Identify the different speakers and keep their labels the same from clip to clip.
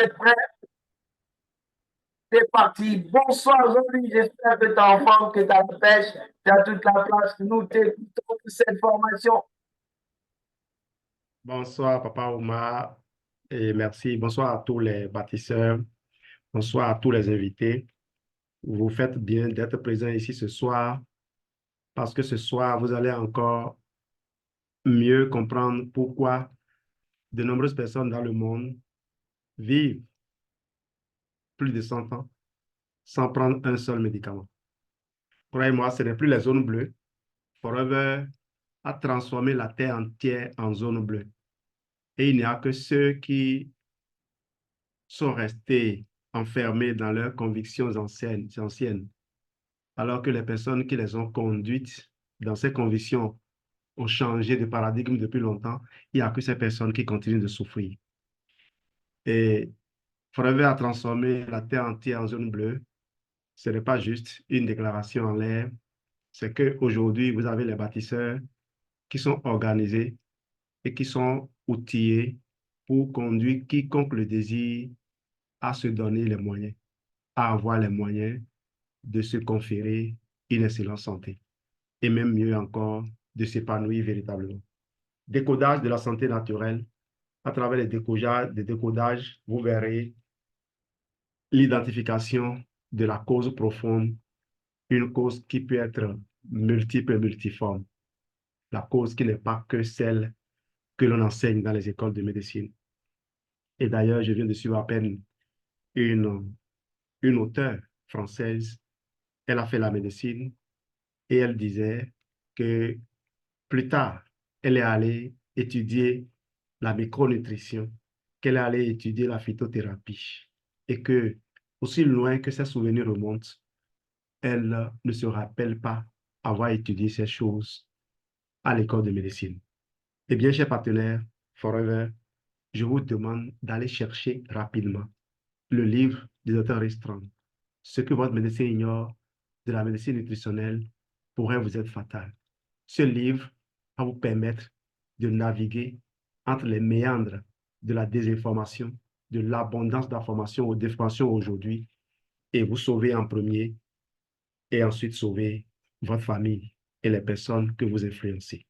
Speaker 1: es prêt? C'est parti. Bonsoir, Jean-Louis. J'espère que tu as en forme, que tu as la pêche, tu as toute la place. Nous t'écoutons pour cette formation.
Speaker 2: Bonsoir, Papa Oumar, et merci. Bonsoir à tous les bâtisseurs. Bonsoir à tous les invités. Vous faites bien d'être présents ici ce soir parce que ce soir, vous allez encore mieux comprendre pourquoi de nombreuses personnes dans le monde vivent plus de 100 ans sans prendre un seul médicament. Croyez-moi, ce n'est plus les zones bleues. Forever a transformé la terre entière en zone bleue. Et il n'y a que ceux qui sont restés enfermés dans leurs convictions anciennes, alors que les personnes qui les ont conduites dans ces convictions ont changé de paradigme depuis longtemps. Il n'y a que ces personnes qui continuent de souffrir. Et Forever a transformé la terre entière en zone bleue. Ce n'est pas juste une déclaration en l'air, c'est qu'aujourd'hui, vous avez les bâtisseurs qui sont organisés et qui sont outillés pour conduire quiconque le désire à se donner les moyens, à avoir les moyens de se conférer une excellente santé et même mieux encore, de s'épanouir véritablement. Décodage de la santé naturelle. À travers les décodages, vous verrez l'identification de la cause profonde, une cause qui peut être multiple et multiforme, la cause qui n'est pas que celle que l'on enseigne dans les écoles de médecine. Et d'ailleurs, je viens de suivre à peine une, une auteure française. Elle a fait la médecine et elle disait que plus tard, elle est allée étudier la micronutrition, qu'elle est allée étudier la phytothérapie et que, aussi loin que ses souvenirs remontent, elle ne se rappelle pas avoir étudié ces choses à l'école de médecine. Eh bien, chers partenaires, Forever, je vous demande d'aller chercher rapidement le livre du docteur Ristron. Ce que votre médecin ignore de la médecine nutritionnelle pourrait vous être fatal. Ce livre va vous permettre de naviguer entre les méandres de la désinformation, de l'abondance d'informations ou d'informations aujourd'hui, et vous sauver en premier, et ensuite sauver votre famille et les personnes que vous influencez.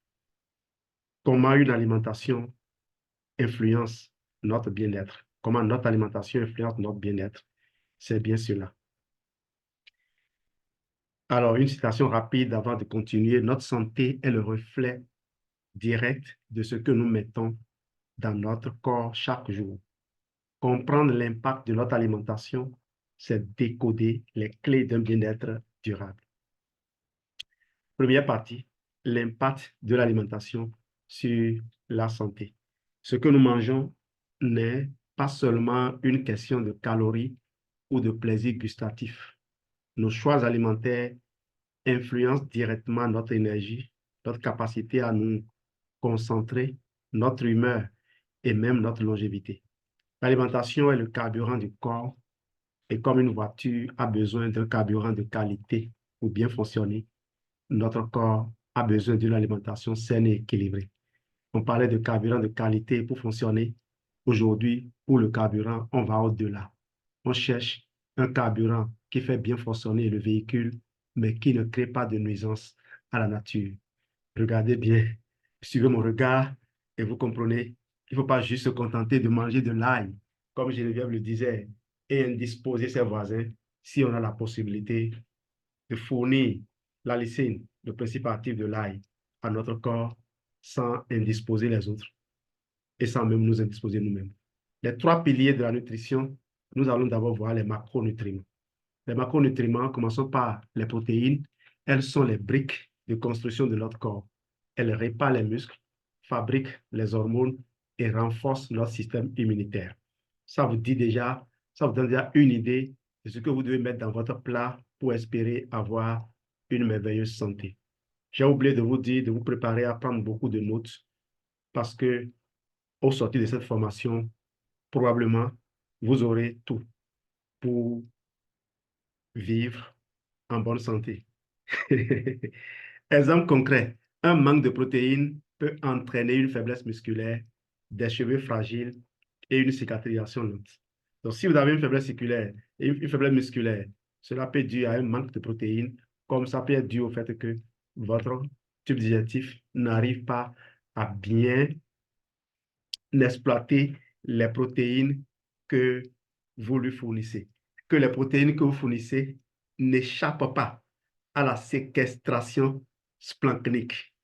Speaker 2: Comment une alimentation influence notre bien-être? Comment notre alimentation influence notre bien-être? C'est bien cela. Alors, une citation rapide avant de continuer. Notre santé est le reflet direct de ce que nous mettons dans notre corps chaque jour. Comprendre l'impact de notre alimentation, c'est décoder les clés d'un bien-être durable. Première partie, l'impact de l'alimentation sur la santé. Ce que nous mangeons n'est pas seulement une question de calories ou de plaisir gustatif. Nos choix alimentaires influencent directement notre énergie, notre capacité à nous concentrer, notre humeur et même notre longévité. L'alimentation est le carburant du corps et comme une voiture a besoin d'un carburant de qualité pour bien fonctionner, notre corps a besoin d'une alimentation saine et équilibrée. On parlait de carburant de qualité pour fonctionner. Aujourd'hui, pour le carburant, on va au-delà. On cherche un carburant qui fait bien fonctionner le véhicule, mais qui ne crée pas de nuisance à la nature. Regardez bien, suivez mon regard et vous comprenez qu'il ne faut pas juste se contenter de manger de l'ail, comme Geneviève le disait, et indisposer ses voisins si on a la possibilité de fournir la lysine, le principe actif de l'ail, à notre corps sans indisposer les autres et sans même nous indisposer nous-mêmes. Les trois piliers de la nutrition, nous allons d'abord voir les macronutriments. Les macronutriments, commençons par les protéines. Elles sont les briques de construction de notre corps. Elles réparent les muscles, fabriquent les hormones et renforcent notre système immunitaire. Ça vous dit déjà, ça vous donne déjà une idée de ce que vous devez mettre dans votre plat pour espérer avoir une merveilleuse santé. J'ai oublié de vous dire de vous préparer à prendre beaucoup de notes parce que au sortir de cette formation, probablement, vous aurez tout pour vivre en bonne santé. Exemple concret, un manque de protéines peut entraîner une faiblesse musculaire, des cheveux fragiles et une cicatrisation lente. Donc, si vous avez une faiblesse circulaire et une faiblesse musculaire, cela peut être dû à un manque de protéines, comme ça peut être dû au fait que votre tube digestif n'arrive pas à bien exploiter les protéines que vous lui fournissez. Que les protéines que vous fournissez n'échappent pas à la séquestration splanchnique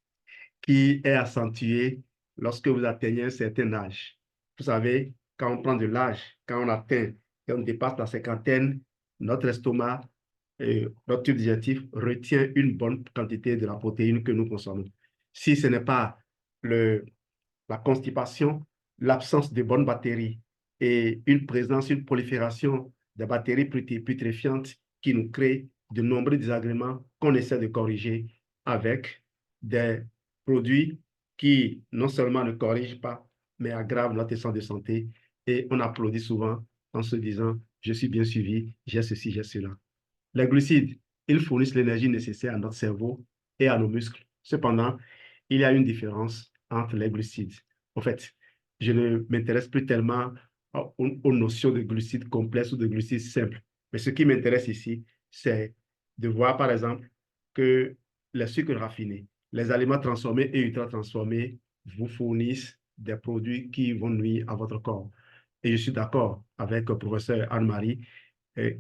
Speaker 2: qui est accentuée lorsque vous atteignez un certain âge. Vous savez, quand on prend de l'âge, quand on atteint, quand on dépasse la cinquantaine, notre estomac, notre tube digestif retient une bonne quantité de la protéine que nous consommons. Si ce n'est pas le, la constipation, l'absence de bonnes bactéries et une présence, une prolifération de bactéries putréfiantes qui nous créent de nombreux désagréments qu'on essaie de corriger avec des produits qui non seulement ne corrigent pas, mais aggravent notre état de santé. Et on applaudit souvent en se disant, je suis bien suivi, j'ai ceci, j'ai cela. Les glucides, ils fournissent l'énergie nécessaire à notre cerveau et à nos muscles. Cependant, il y a une différence entre les glucides. En fait, je ne m'intéresse plus tellement aux notions de glucides complexes ou de glucides simples. Mais ce qui m'intéresse ici, c'est de voir, par exemple, que les sucres raffinés, les aliments transformés et ultra transformés vous fournissent des produits qui vont nuire à votre corps. Et je suis d'accord avec le professeur Anne-Marie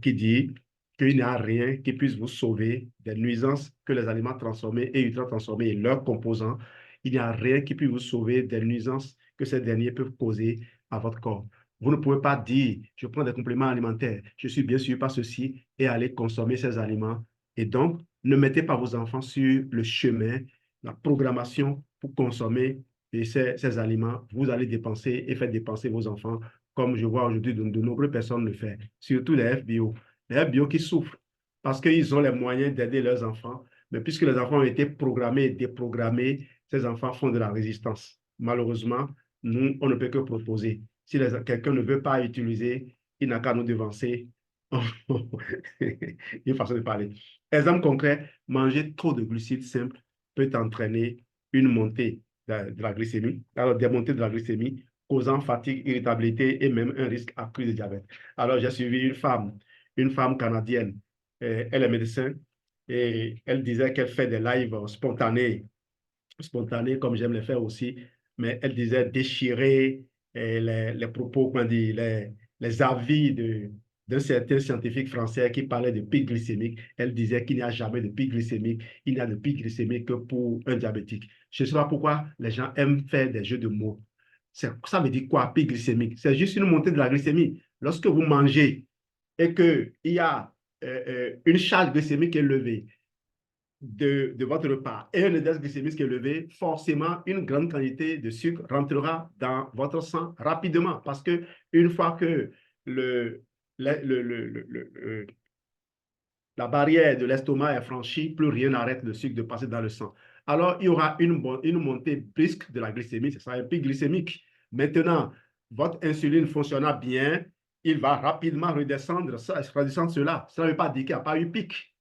Speaker 2: qui dit qu'il n'y a rien qui puisse vous sauver des nuisances que les aliments transformés et ultra transformés et leurs composants. Il n'y a rien qui puisse vous sauver des nuisances que ces derniers peuvent causer à votre corps. Vous ne pouvez pas dire, je prends des compléments alimentaires, je suis bien sûr pas ceci, et aller consommer ces aliments. Et donc, ne mettez pas vos enfants sur le chemin, la programmation pour consommer ces aliments. Vous allez dépenser et faire dépenser vos enfants, comme je vois aujourd'hui de nombreuses personnes le faire, surtout les FBO. Les FBO qui souffrent parce qu'ils ont les moyens d'aider leurs enfants, mais puisque les enfants ont été programmés et déprogrammés, ces enfants font de la résistance. Malheureusement, nous, on ne peut que proposer. Si quelqu'un ne veut pas utiliser, il n'a qu'à nous devancer. Une façon de parler. Exemple concret, manger trop de glucides simples peut entraîner une montée de la glycémie, alors des montées de la glycémie, causant fatigue, irritabilité et même un risque accru de diabète. Alors, j'ai suivi une femme canadienne, elle est médecin, et elle disait qu'elle fait des lives spontanés comme j'aime les faire aussi, mais elle disait déchirer les propos, comment dire, les avis d'un certain scientifique français qui parlait de pic glycémique. Elle disait qu'il n'y a jamais de pic glycémique, il n'y a de pic glycémique que pour un diabétique. Je ne sais pas pourquoi les gens aiment faire des jeux de mots. Ça veut dire quoi, pic glycémique? C'est juste une montée de la glycémie. Lorsque vous mangez et qu'il y a une charge glycémique élevée, de votre repas et un index glycémique qui est élevé, forcément, une grande quantité de sucre rentrera dans votre sang rapidement parce que une fois que le, la barrière de l'estomac est franchie, plus rien n'arrête le sucre de passer dans le sang. Alors, il y aura une montée brusque de la glycémie, c'est ça, un pic glycémique. Maintenant, votre insuline fonctionnant bien, il va rapidement redescendre, redescendre cela. Cela ne veut pas dire qu'il n'y a pas eu pic.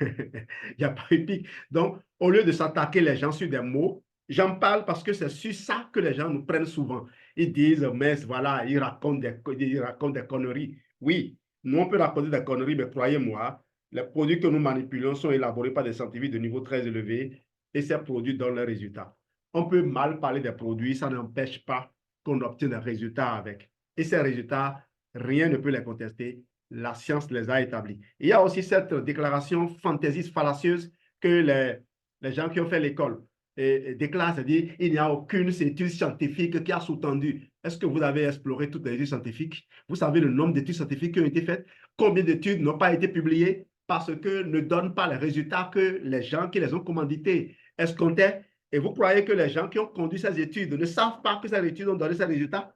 Speaker 2: Il n'y a pas eu pic. Donc, au lieu de s'attaquer les gens sur des mots, j'en parle parce que c'est sur ça que les gens nous prennent souvent. Ils disent, mais voilà, ils racontent des conneries. Oui, nous, on peut raconter des conneries, mais croyez-moi, les produits que nous manipulons sont élaborés par des scientifiques de niveau très élevé et ces produits donnent leurs résultats. On peut mal parler des produits, ça n'empêche pas qu'on obtienne des résultats avec. Et ces résultats, rien ne peut les contester, la science les a établis. Il y a aussi cette déclaration fantaisiste, fallacieuse que les gens qui ont fait l'école déclarent, c'est-à-dire il n'y a aucune étude scientifique qui a sous-tendu. Est-ce que vous avez exploré toutes les études scientifiques? Vous savez le nombre d'études scientifiques qui ont été faites? Combien d'études n'ont pas été publiées parce que ne donnent pas les résultats que les gens qui les ont commandités escomptaient? Et vous croyez que les gens qui ont conduit ces études ne savent pas que ces études ont donné ces résultats?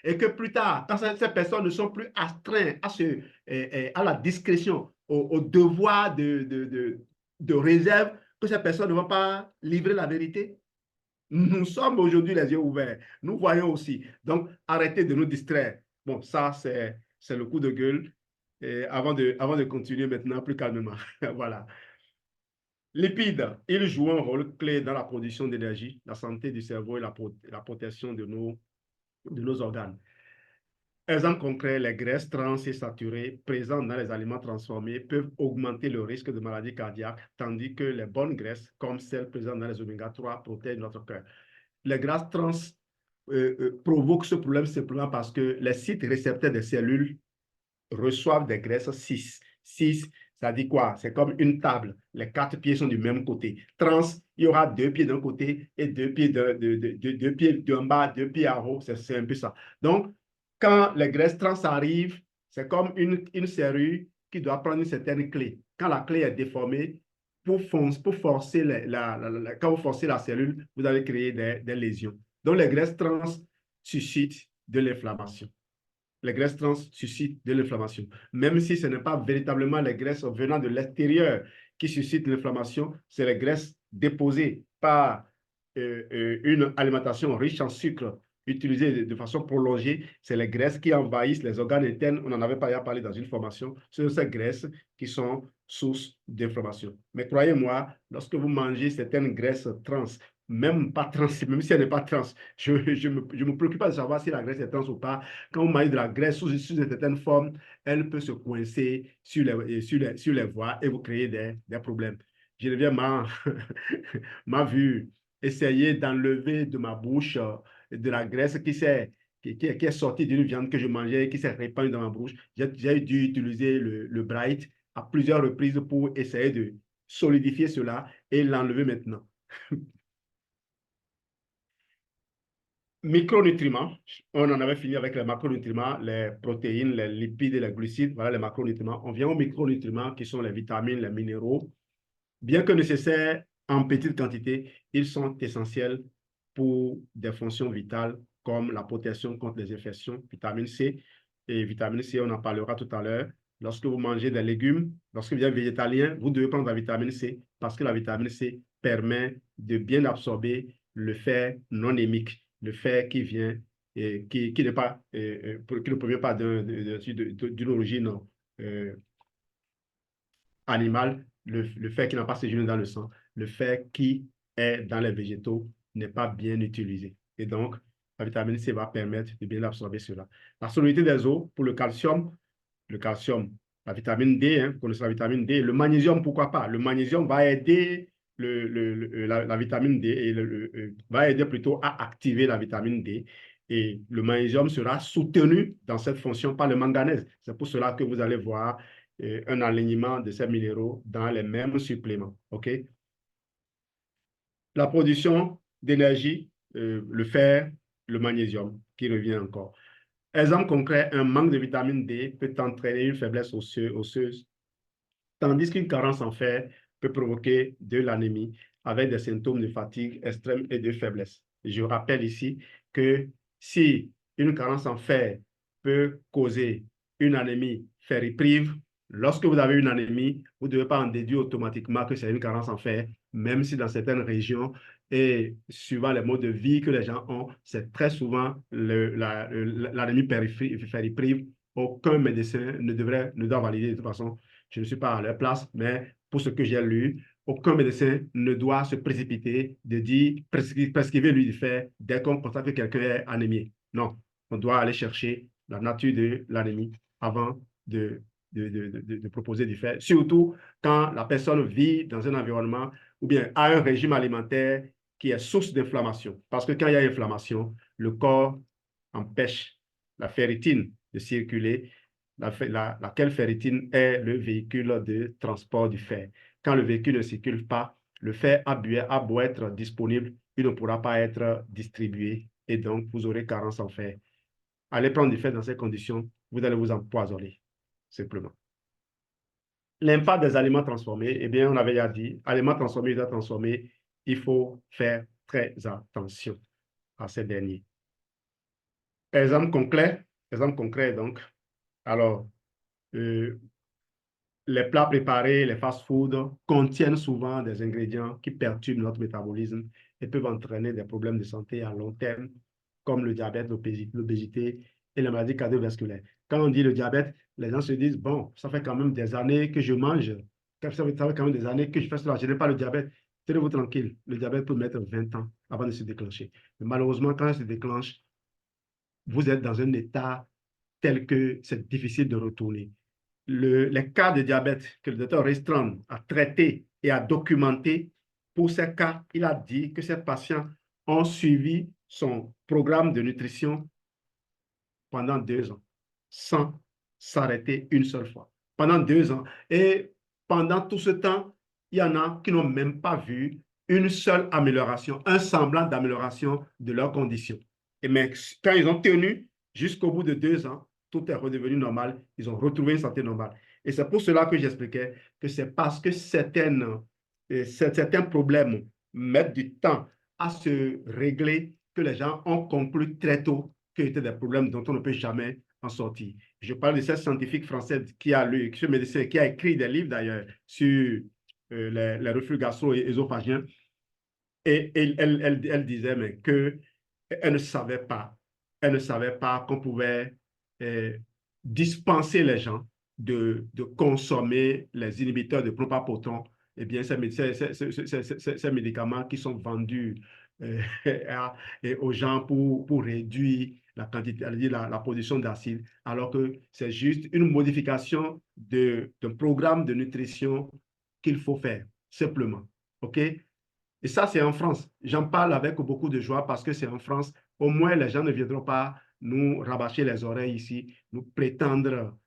Speaker 2: Et que plus tard, quand ces personnes ne sont plus astreintes à la discrétion, au devoir de réserve, que ces personnes ne vont pas livrer la vérité. Nous sommes aujourd'hui les yeux ouverts. Nous voyons aussi. Donc, arrêtez de nous distraire. Bon, ça, c'est le coup de gueule. Et avant de continuer maintenant plus calmement. Voilà. Lipides, ils jouent un rôle clé dans la production d'énergie, la santé du cerveau et la protection de nos organes. Exemple concret, les graisses trans et saturées présentes dans les aliments transformés peuvent augmenter le risque de maladie cardiaque, tandis que les bonnes graisses, comme celles présentes dans les oméga 3, protègent notre cœur. Les graisses trans provoquent ce problème simplement parce que les sites récepteurs des cellules reçoivent des graisses 6. 6, ça dit quoi? C'est comme une table. Les 4 pieds sont du même côté. Trans, il y aura 2 pieds d'un côté et 2 pieds deux pieds d'un bas, 2 pieds en haut. C'est un peu ça. Donc, quand les graisses trans arrivent, c'est comme une serrure qui doit prendre une certaine clé. Quand la clé est déformée, pour forcer quand vous forcez la cellule, vous allez créer des lésions. Donc, les graisses trans suscitent de l'inflammation. Les graisses trans suscitent de l'inflammation. Même si ce n'est pas véritablement les graisses venant de l'extérieur qui suscitent l'inflammation, c'est les graisses déposées par une alimentation riche en sucre utilisée de façon prolongée. C'est les graisses qui envahissent les organes internes. On en avait parlé dans une formation. Ce sont ces graisses qui sont source d'inflammation. Mais croyez-moi, lorsque vous mangez certaines graisses trans, même pas trans, même si elle n'est pas trans, je me préoccupe pas de savoir si la graisse est trans ou pas. Quand vous mangez de la graisse sous une certaine forme, elle peut se coincer sur les voies et vous créer des problèmes. Geneviève m'a vu essayer d'enlever de ma bouche de la graisse qui est sortie d'une viande que je mangeais et qui s'est répandue dans ma bouche. J'ai dû utiliser le Bright à plusieurs reprises pour essayer de solidifier cela et l'enlever maintenant. Micronutriments, on en avait fini avec les macronutriments, les protéines, les lipides et les glucides. Voilà les macronutriments. On vient aux micronutriments qui sont les vitamines, les minéraux. Bien que nécessaires en petite quantité, ils sont essentiels pour des fonctions vitales comme la protection contre les infections, vitamine C. Et vitamine C, on en parlera tout à l'heure. Lorsque vous mangez des légumes, lorsque vous êtes végétalien, vous devez prendre la vitamine C parce que la vitamine C permet de bien absorber le fer non hémique, le fer qui vient et qui n'est pas, qui ne provient pas d'une origine animale, le fer qui n'a pas séjourné dans le sang, le fer qui est dans les végétaux n'est pas bien utilisé. Et donc, la vitamine C va permettre de bien absorber cela. La solubilité des os pour le calcium, la vitamine D, hein, vous connaissez la vitamine D, le magnésium, pourquoi pas? Le magnésium va aider la vitamine D et va aider plutôt à activer la vitamine D. Et le magnésium sera soutenu dans cette fonction par le manganèse. C'est pour cela que vous allez voir un alignement de ces minéraux dans les mêmes suppléments. OK? La production d'énergie, le fer, le magnésium, qui revient encore. Exemple concret, un manque de vitamine D peut entraîner une faiblesse osseuse, tandis qu'une carence en fer peut provoquer de l'anémie avec des symptômes de fatigue extrême et de faiblesse. Je rappelle ici que si une carence en fer peut causer une anémie ferriprive, lorsque vous avez une anémie, vous ne devez pas en déduire automatiquement que c'est une carence en fer, même si dans certaines régions et suivant les modes de vie que les gens ont, c'est très souvent l'anémie ferriprive. Aucun médecin ne doit valider de toute façon. Je ne suis pas à leur place, mais pour ce que j'ai lu, aucun médecin ne doit se précipiter de dire prescrivez lui du fer dès qu'on constate que quelqu'un est anémié. Non, on doit aller chercher la nature de l'anémie avant de proposer du fer, surtout quand la personne vit dans un environnement ou bien a un régime alimentaire qui est source d'inflammation. Parce que quand il y a inflammation, le corps empêche la ferritine de circuler, laquelle ferritine est le véhicule de transport du fer. Quand le véhicule ne circule pas, le fer a beau être disponible, il ne pourra pas être distribué et donc vous aurez carence en fer. Allez prendre du fer dans ces conditions, vous allez vous empoisonner, simplement. L'impact des aliments transformés, eh bien, on avait déjà dit, aliments transformés, transformés, il faut faire très attention à ces derniers. Exemple concret donc. Alors, les plats préparés, les fast-foods contiennent souvent des ingrédients qui perturbent notre métabolisme et peuvent entraîner des problèmes de santé à long terme, comme le diabète, l'obésité et les maladies cardiovasculaires. Quand on dit le diabète, les gens se disent, bon, ça fait quand même des années que je mange, ça fait quand même des années que je fais cela, je n'ai pas le diabète. Tenez-vous tranquille, le diabète peut mettre 20 ans avant de se déclencher. Mais malheureusement, quand il se déclenche, vous êtes dans un état tels que c'est difficile de retourner. Les cas de diabète que le docteur Restreund a traités et a documentés, pour ces cas, il a dit que ces patients ont suivi son programme de nutrition pendant 2 ans, sans s'arrêter une seule fois. Pendant 2 ans. Et pendant tout ce temps, il y en a qui n'ont même pas vu une seule amélioration, un semblant d'amélioration de leurs conditions. Et mais quand ils ont tenu jusqu'au bout de 2 ans, tout est redevenu normal, ils ont retrouvé une santé normale. Et c'est pour cela que j'expliquais que c'est parce que certains problèmes mettent du temps à se régler que les gens ont conclu très tôt qu'il y était des problèmes dont on ne peut jamais en sortir. Je parle de cette scientifique française qui a lu, ce médecin qui a écrit des livres d'ailleurs sur les reflux gastro-ésophagiens. Et elle disait mais que elle ne savait pas qu'on pouvait dispenser les gens de consommer les inhibiteurs de propapoton, eh bien, ces médicaments qui sont vendus aux gens pour réduire la quantité, la production d'acide, alors que c'est juste une modification d'un programme de nutrition qu'il faut faire, simplement. OK? Et ça, c'est en France. J'en parle avec beaucoup de joie parce que c'est en France. Au moins, les gens ne viendront pas nous rabâcher les oreilles ici, nous prétendre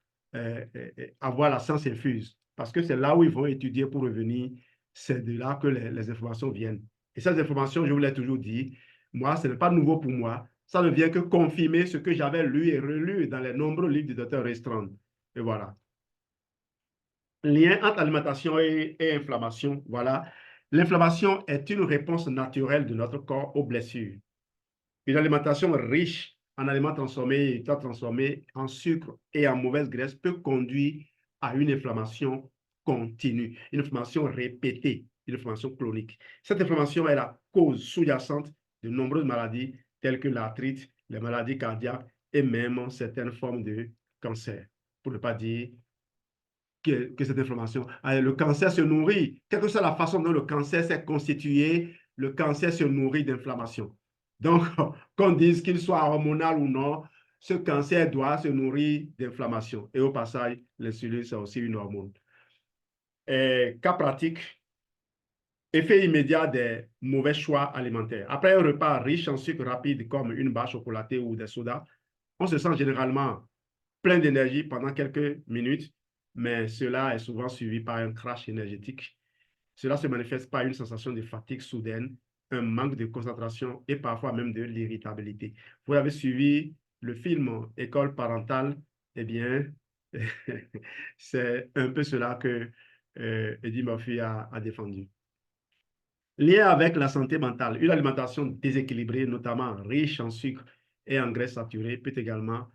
Speaker 2: avoir la science infuse. Parce que c'est là où ils vont étudier pour revenir. C'est de là que les informations viennent. Et ces informations, je vous l'ai toujours dit, moi, ce n'est pas nouveau pour moi. Ça ne vient que confirmer ce que j'avais lu et relu dans les nombreux livres du docteur Restreund. Et voilà. Lien entre alimentation et inflammation, voilà. L'inflammation est une réponse naturelle de notre corps aux blessures. Une alimentation riche en aliments transformés et transformés en sucre et en mauvaise graisse peut conduire à une inflammation continue, une inflammation répétée, une inflammation chronique. Cette inflammation est la cause sous-jacente de nombreuses maladies telles que l'arthrite, les maladies cardiaques et même certaines formes de cancer, pour ne pas dire que cette inflammation. Le cancer se nourrit, quelle que soit la façon dont le cancer s'est constitué, le cancer se nourrit d'inflammation. Donc, qu'on dise qu'il soit hormonal ou non, ce cancer doit se nourrir d'inflammation. Et au passage, l'insuline, c'est aussi une hormone. Cas pratique, effet immédiat des mauvais choix alimentaires. Après un repas riche en sucre rapide comme une barre chocolatée ou des sodas, on se sent généralement plein d'énergie pendant quelques minutes, mais cela est souvent suivi par un crash énergétique. Cela se manifeste par une sensation de fatigue soudaine, un manque de concentration et parfois même de l'irritabilité. Vous avez suivi le film École parentale, eh bien, c'est un peu cela que Eddie Murphy a défendu. Lien avec la santé mentale, une alimentation déséquilibrée, notamment riche en sucre et en graisse saturée, peut également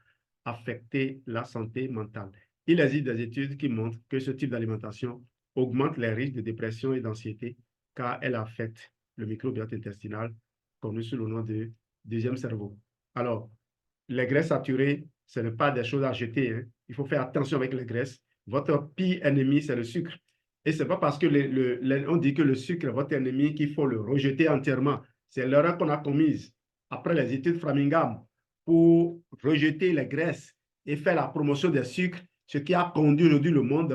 Speaker 2: affecter la santé mentale. Il existe des études qui montrent que ce type d'alimentation augmente les risques de dépression et d'anxiété car elle affecte le microbiote intestinal, connu sous le nom de deuxième cerveau. Alors, les graisses saturées, ce n'est pas des choses à jeter, hein. Il faut faire attention avec les graisses. Votre pire ennemi, c'est le sucre. Et ce n'est pas parce que on dit que le sucre est votre ennemi qu'il faut le rejeter entièrement. C'est l'erreur qu'on a commise après les études Framingham pour rejeter les graisses et faire la promotion des sucres, ce qui a conduit aujourd'hui le monde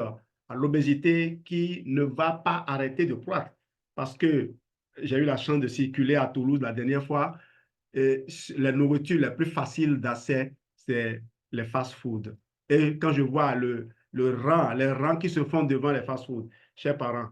Speaker 2: à l'obésité qui ne va pas arrêter de croître. Parce que j'ai eu la chance de circuler à Toulouse la dernière fois. Et les nourritures les plus faciles d'accès, c'est les fast-foods. Et quand je vois les rangs qui se font devant les fast-foods, chers parents,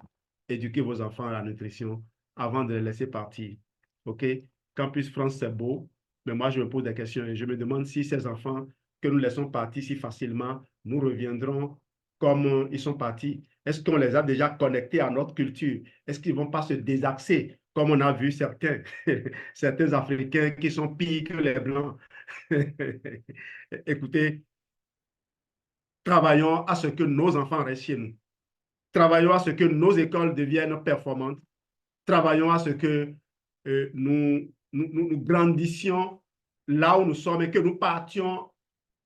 Speaker 2: éduquez vos enfants à la nutrition avant de les laisser partir. OK? Campus France, c'est beau, mais moi, je me pose des questions et je me demande si ces enfants que nous laissons partir si facilement, nous reviendront comme ils sont partis. Est-ce qu'on les a déjà connectés à notre culture? Est-ce qu'ils ne vont pas se désaxer, comme on a vu certains Africains qui sont pires que les Blancs? Écoutez, travaillons à ce que nos enfants restent chez nous. Travaillons à ce que nos écoles deviennent performantes. Travaillons à ce que nous grandissions là où nous sommes et que nous partions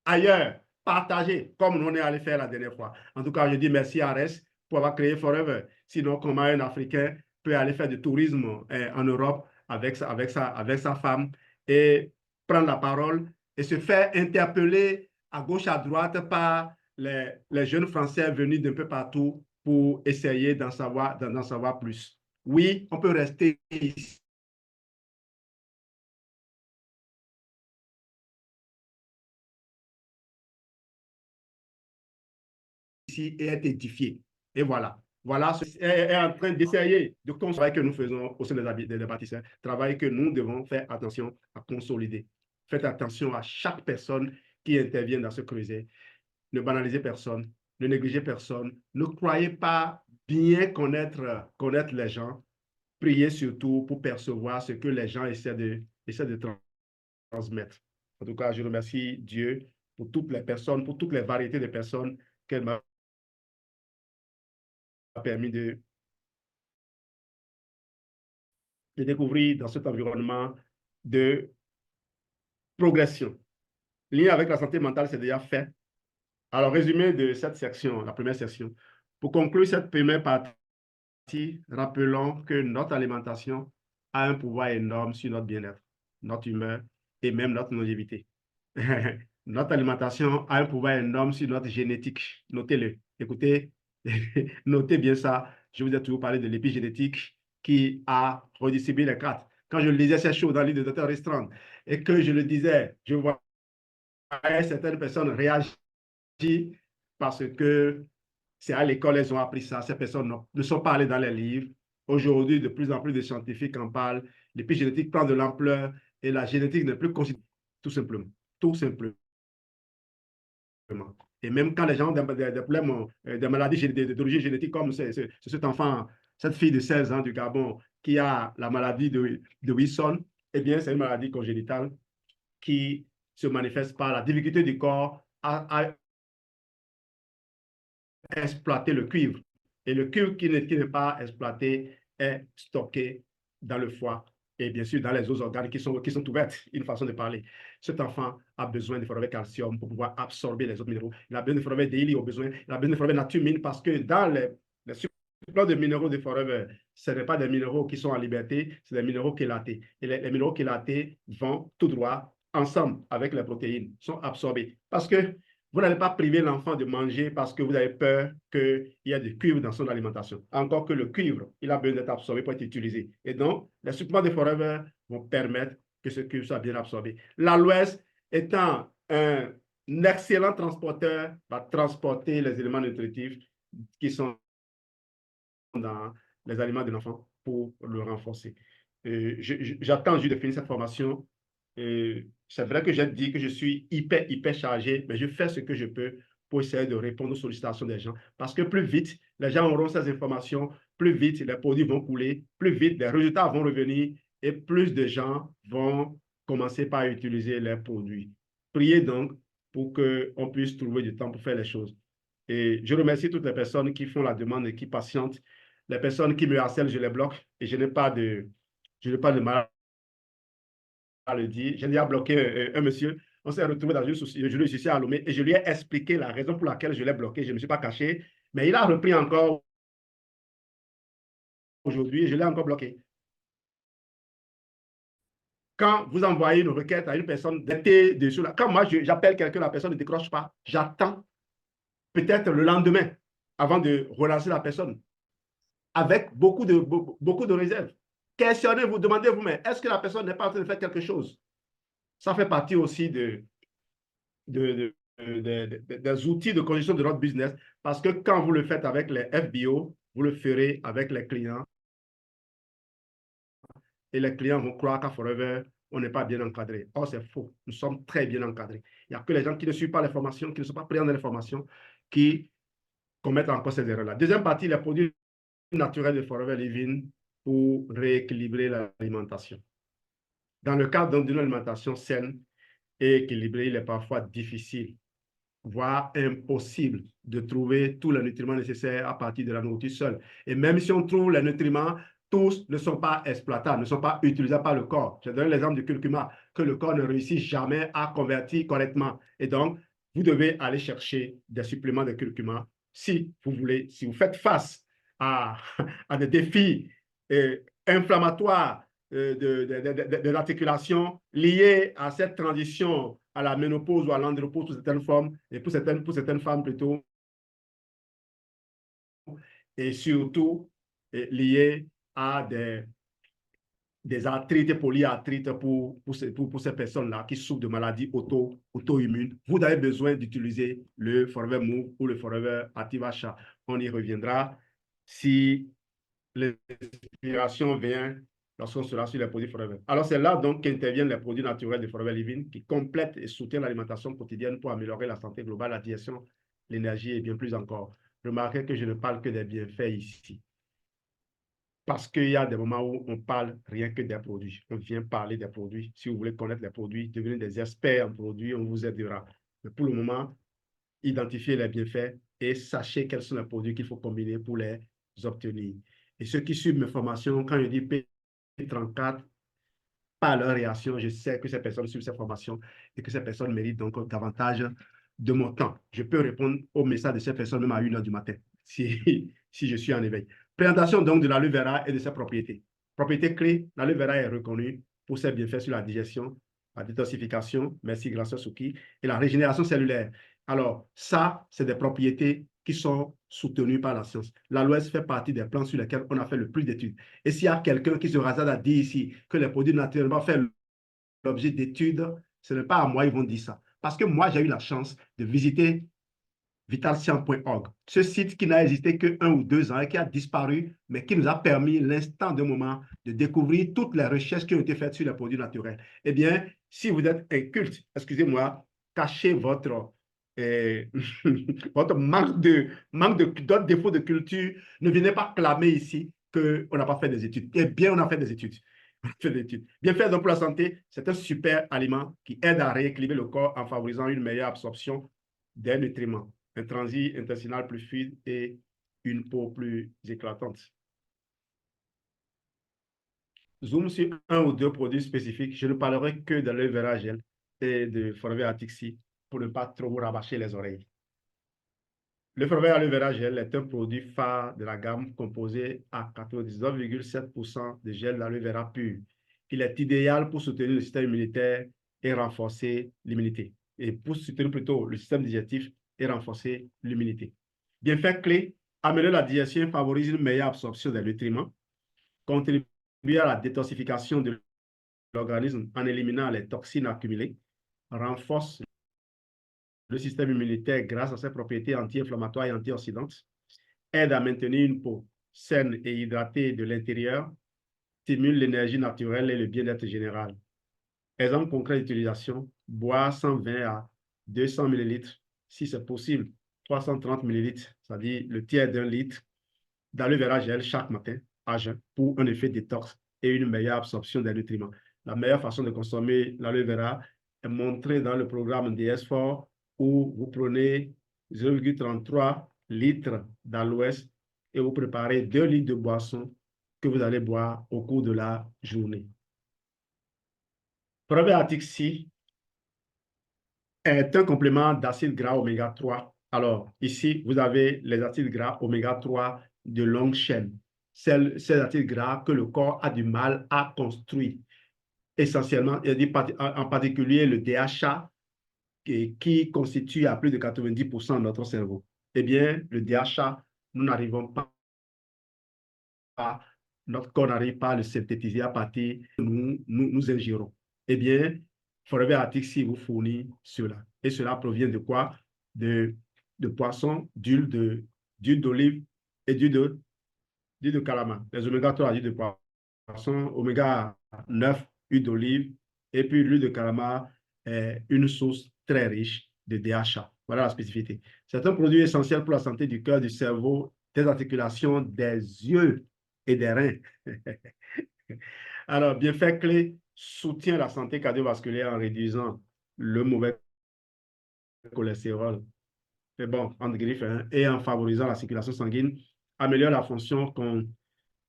Speaker 2: ailleurs, partager, comme on est allé faire la dernière fois. En tout cas, je dis merci à Arès pour avoir créé Forever. Sinon, comment un Africain peut aller faire du tourisme en Europe avec sa femme et prendre la parole et se faire interpeller à gauche, à droite par les jeunes Français venus d'un peu partout pour essayer d'en savoir plus. Oui, on peut rester ici et être édifié. Et voilà. Voilà, est en train d'essayer de travail que nous faisons au sein des bâtisseurs, travail que nous devons faire attention à consolider. Faites attention à chaque personne qui intervient dans ce creuset. Ne banalisez personne, ne négligez personne. Ne croyez pas bien connaître les gens. Priez surtout pour percevoir ce que les gens essaient de transmettre. En tout cas, je remercie Dieu pour toutes les personnes, pour toutes les variétés de personnes qu'elle m'a permis de découvrir dans cet environnement de progression. Lien avec la santé mentale, c'est déjà fait. Alors, résumé de cette section, la première section. Pour conclure cette première partie, rappelons que notre alimentation a un pouvoir énorme sur notre bien-être, notre humeur et même notre longévité. Notre alimentation a un pouvoir énorme sur notre génétique. Notez-le. Écoutez, notez bien ça. Je vous ai toujours parlé de l'épigénétique qui a redistribué les cartes. Quand je lisais ces choses dans le livre de Dr. Restreint et que je le disais, je voyais certaines personnes réagir parce que c'est à l'école elles ont appris ça. Ces personnes ne sont pas allées dans les livres. Aujourd'hui, de plus en plus de scientifiques en parlent. L'épigénétique prend de l'ampleur et la génétique n'est plus considérée. Tout simplement. Tout simplement. Et même quand les gens ont des problèmes, des maladies d'origine génétique, comme c'est cet enfant, cette fille de 16 ans du Gabon qui a la maladie de Wilson, eh bien, c'est une maladie congénitale qui se manifeste par la difficulté du corps à exploiter le cuivre. Et le cuivre qui n'est pas exploité est stocké dans le foie et bien sûr dans les autres organes qui sont ouvertes, une façon de parler. Cet enfant a besoin de former calcium pour pouvoir absorber les autres minéraux. Il a besoin de former d'héli au besoin. Il a besoin de former natumine parce que dans les surplus de minéraux de Forever, ce n'est pas des minéraux qui sont en liberté, c'est des minéraux chélatés. Et les minéraux chélatés vont tout droit ensemble avec les protéines, sont absorbés. Parce que vous n'allez pas priver l'enfant de manger parce que vous avez peur qu'il y ait du cuivre dans son alimentation. Encore que le cuivre, il a besoin d'être absorbé pour être utilisé. Et donc, les suppléments de Forever vont permettre que ce cuivre soit bien absorbé. L'aloès étant un excellent transporteur, va transporter les éléments nutritifs qui sont dans les aliments de l'enfant pour le renforcer. J'attends juste de finir cette formation. C'est vrai que j'ai dit que je suis hyper chargé, mais je fais ce que je peux pour essayer de répondre aux sollicitations des gens. Parce que plus vite les gens auront ces informations, plus vite les produits vont couler, plus vite les résultats vont revenir et plus de gens vont commencer par utiliser les produits. Priez donc pour qu'on puisse trouver du temps pour faire les choses. Et je remercie toutes les personnes qui font la demande et qui patientent. Les personnes qui me harcèlent, je les bloque et je n'ai pas de mal à le dire. J'ai déjà bloqué un monsieur. On s'est retrouvé dans une justice à Lomé et je lui ai expliqué la raison pour laquelle je l'ai bloqué. Je ne me suis pas caché, mais il a repris encore aujourd'hui et je l'ai encore bloqué. Quand vous envoyez une requête à une personne, quand moi j'appelle quelqu'un, la personne ne décroche pas, j'attends peut-être le lendemain avant de relancer la personne avec beaucoup de réserves. Questionnez-vous, demandez-vous, mais est-ce que la personne n'est pas en train de faire quelque chose? Ça fait partie aussi des outils de congestion de notre business parce que quand vous le faites avec les FBO, vous le ferez avec les clients et les clients vont croire qu'à Forever, on n'est pas bien encadré. Or, c'est faux. Nous sommes très bien encadrés. Il n'y a que les gens qui ne suivent pas les formations, qui ne sont pas présents dans les formations, qui commettent encore ces erreurs-là. Deuxième partie, les produits naturels de Forever Living pour rééquilibrer l'alimentation. Dans le cadre d'une alimentation saine et équilibrée, il est parfois difficile, voire impossible de trouver tous les nutriments nécessaires à partir de la nourriture seule. Et même si on trouve les nutriments, tous ne sont pas exploitables, ne sont pas utilisables par le corps. Je donne l'exemple du curcuma, que le corps ne réussit jamais à convertir correctement. Et donc, vous devez aller chercher des suppléments de curcuma si vous voulez, si vous faites face à des défis inflammatoires de l'articulation liés à cette transition à la ménopause ou à l'andropause pour certaines formes, et pour certaines femmes plutôt, et surtout liées à des arthrites et polyarthrites pour ces personnes-là qui souffrent de maladies auto-immunes. Vous avez besoin d'utiliser le Forever Move ou le Forever Active Achat. On y reviendra si l'inspiration vient lorsqu'on sera sur les produits Forever. Alors, c'est là donc qu'interviennent les produits naturels de Forever Living qui complètent et soutiennent l'alimentation quotidienne pour améliorer la santé globale, la digestion, l'énergie et bien plus encore. Remarquez que je ne parle que des bienfaits ici. Parce qu'il y a des moments où on parle rien que des produits. On vient parler des produits. Si vous voulez connaître les produits, devenez des experts en produits, on vous aidera. Mais pour le moment, identifiez les bienfaits et sachez quels sont les produits qu'il faut combiner pour les obtenir. Et ceux qui suivent mes formations, quand je dis P34, par leur réaction, je sais que ces personnes suivent ces formations et que ces personnes méritent donc davantage de mon temps. Je peux répondre aux messages de ces personnes même à 1 h du matin, si je suis en éveil. Présentation donc de l'aloe vera et de ses propriétés. Propriété clé, l'aloe vera est reconnue pour ses bienfaits sur la digestion, la détoxification, merci grâce à Suki, et la régénération cellulaire. Alors, ça, c'est des propriétés qui sont soutenues par la science. L'aloès fait partie des plantes sur lesquelles on a fait le plus d'études. Et s'il y a quelqu'un qui se hasarde à dire ici que les produits naturellement font l'objet d'études, ce n'est pas à moi ils vont dire ça. Parce que moi, j'ai eu la chance de visiter vitalscience.org, ce site qui n'a existé que 1 ou 2 ans et qui a disparu, mais qui nous a permis l'instant de moment de découvrir toutes les recherches qui ont été faites sur les produits naturels. Eh bien, si vous êtes inculte, excusez-moi, cachez votre, votre d'autres défauts de culture. Ne venez pas clamer ici qu'on n'a pas fait des études. Eh bien, on a fait des études. Bien fait donc pour la santé, c'est un super aliment qui aide à rééquilibrer le corps en favorisant une meilleure absorption des nutriments, un transit intestinal plus fluide et une peau plus éclatante. Zoom sur 1 ou 2 produits spécifiques. Je ne parlerai que de l'aloe vera gel et de Forever Atixi pour ne pas trop vous rabâcher les oreilles. Le Forever Aloe Vera Gel est un produit phare de la gamme composé à 99,7% de gel d'aloe vera pur. Il est idéal pour soutenir le système immunitaire et renforcer l'immunité. Et pour soutenir plutôt le système digestif et renforcer l'immunité. Bienfait clé, améliorer la digestion, favorise une meilleure absorption des nutriments, contribue à la détoxification de l'organisme en éliminant les toxines accumulées, renforce le système immunitaire grâce à ses propriétés anti-inflammatoires et antioxydantes, aide à maintenir une peau saine et hydratée de l'intérieur, stimule l'énergie naturelle et le bien-être général. Exemple concret d'utilisation, boire 120 à 200 ml, si c'est possible, 330 ml, c'est-à-dire le tiers d'un litre, d'aloe vera gel chaque matin à jeun pour un effet détox et une meilleure absorption des nutriments. La meilleure façon de consommer l'aloe vera est montrée dans le programme DS4 où vous prenez 0,33 litres d'aloès et vous préparez 2 litres de boisson que vous allez boire au cours de la journée. Probiotique C est un complément d'acide gras oméga 3. Alors, ici, vous avez les acides gras oméga 3 de longue chaîne. Ces acides gras que le corps a du mal à construire. Essentiellement, en particulier le DHA, qui constitue à plus de 90% de notre cerveau. Eh bien, le DHA, nous n'arrivons pas, notre corps n'arrive pas à le synthétiser à partir de nous ingérons. Eh bien, Forever Atixi vous fournit cela. Et cela provient de quoi? De poisson, d'huile d'olive et d'huile de calamar. Les oméga 3, huile de poisson, oméga 9, huile d'olive, et puis l'huile de calamar est une source très riche de DHA. Voilà la spécificité. C'est un produit essentiel pour la santé du cœur, du cerveau, des articulations, des yeux et des reins. Alors, bienfait clé, soutient la santé cardiovasculaire en réduisant le mauvais cholestérol, mais bon, entre griffes, hein, et en favorisant la circulation sanguine, améliore la fonction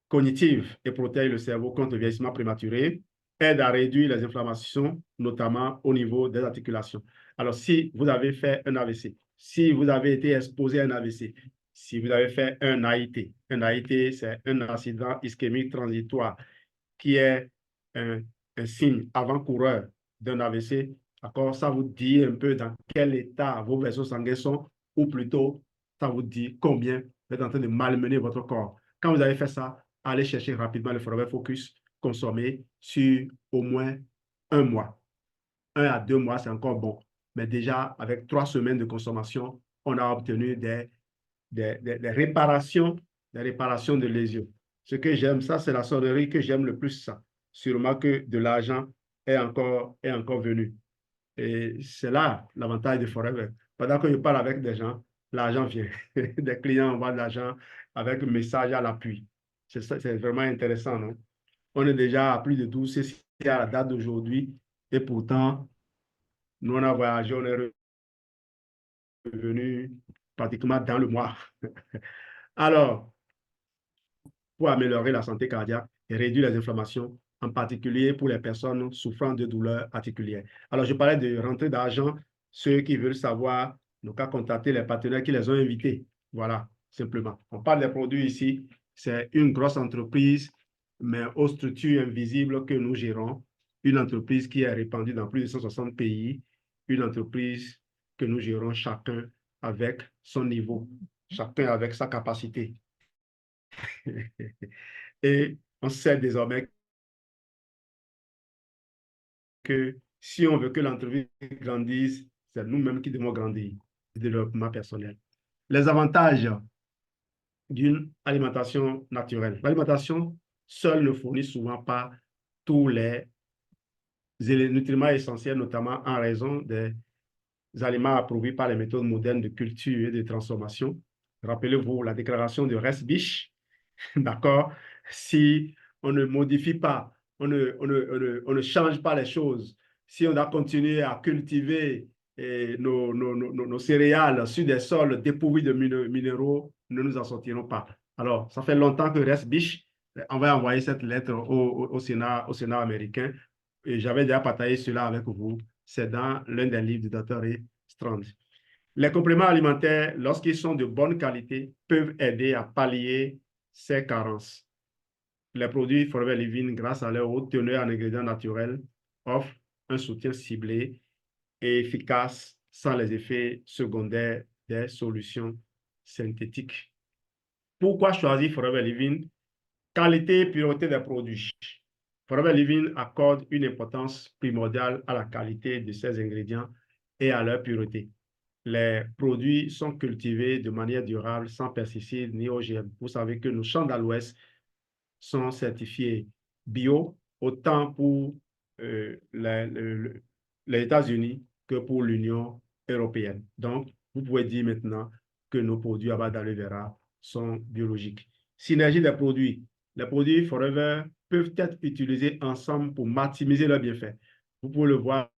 Speaker 2: cognitive et protège le cerveau contre le vieillissement prématuré, aide à réduire les inflammations, notamment au niveau des articulations. Alors, si vous avez fait un AVC, si vous avez été exposé à un AVC, si vous avez fait un AIT, c'est un accident ischémique transitoire qui est un signe avant-coureur d'un AVC, D'accord? Ça vous dit un peu dans quel état vos vaisseaux sanguins sont, ou plutôt, ça vous dit combien vous êtes en train de malmener votre corps. Quand vous avez fait ça, allez chercher rapidement le Forever Focus, consommé sur au moins un mois. 1 à 2 mois, c'est encore bon. Mais déjà, avec 3 semaines de consommation, on a obtenu des réparations de lésions. Ce que j'aime, ça, c'est la sonnerie que j'aime le plus, ça. Sûrement que de l'argent est encore venu. Et c'est là l'avantage de Forever. Pendant que je parle avec des gens, l'argent vient. Des clients envoient de l'argent avec un message à l'appui. C'est vraiment intéressant, non? On est déjà à plus de 12 CC à la date d'aujourd'hui. Et pourtant, nous, on a voyagé, on est revenu pratiquement dans le mois. Alors, pour améliorer la santé cardiaque et réduire les inflammations, en particulier pour les personnes souffrant de douleurs articulaires. Alors, je parlais de rentrée d'argent. Ceux qui veulent savoir, n'ont qu'à contacter les partenaires qui les ont invités. Voilà, simplement. On parle des produits ici. C'est une grosse entreprise, mais aux structures invisibles que nous gérons. Une entreprise qui est répandue dans plus de 160 pays. Une entreprise que nous gérons chacun avec son niveau, chacun avec sa capacité. Et on sait désormais que si on veut que l'entreprise grandisse, c'est nous-mêmes qui devons grandir, le développement personnel. Les avantages d'une alimentation naturelle. L'alimentation seule ne fournit souvent pas tous les nutriments essentiels, notamment en raison des aliments approuvés par les méthodes modernes de culture et de transformation. Rappelez-vous la déclaration de Resbich. D'accord? Si on ne modifie pas, on ne change pas les choses, si on doit continuer à cultiver nos céréales sur des sols dépourvus de minéraux, nous ne nous en sortirons pas. Alors, ça fait longtemps que Resbich, on va envoyer cette lettre au Sénat américain. Et j'avais déjà partagé cela avec vous. C'est dans l'un des livres du Dr. Ray Strand. Les compléments alimentaires, lorsqu'ils sont de bonne qualité, peuvent aider à pallier ces carences. Les produits Forever Living, grâce à leur haute teneur en ingrédients naturels, offrent un soutien ciblé et efficace sans les effets secondaires des solutions synthétiques. Pourquoi choisir Forever Living? Qualité et pureté des produits. Forever Living accorde une importance primordiale à la qualité de ses ingrédients et à leur pureté. Les produits sont cultivés de manière durable, sans pesticides ni OGM. Vous savez que nos champs d'Aloès sont certifiés bio, autant pour les États-Unis que pour l'Union européenne. Donc, vous pouvez dire maintenant que nos produits à base d'aloe vera sont biologiques. Synergie des produits. Les produits Forever peuvent être utilisés ensemble pour maximiser leurs bienfaits. Vous pouvez le voir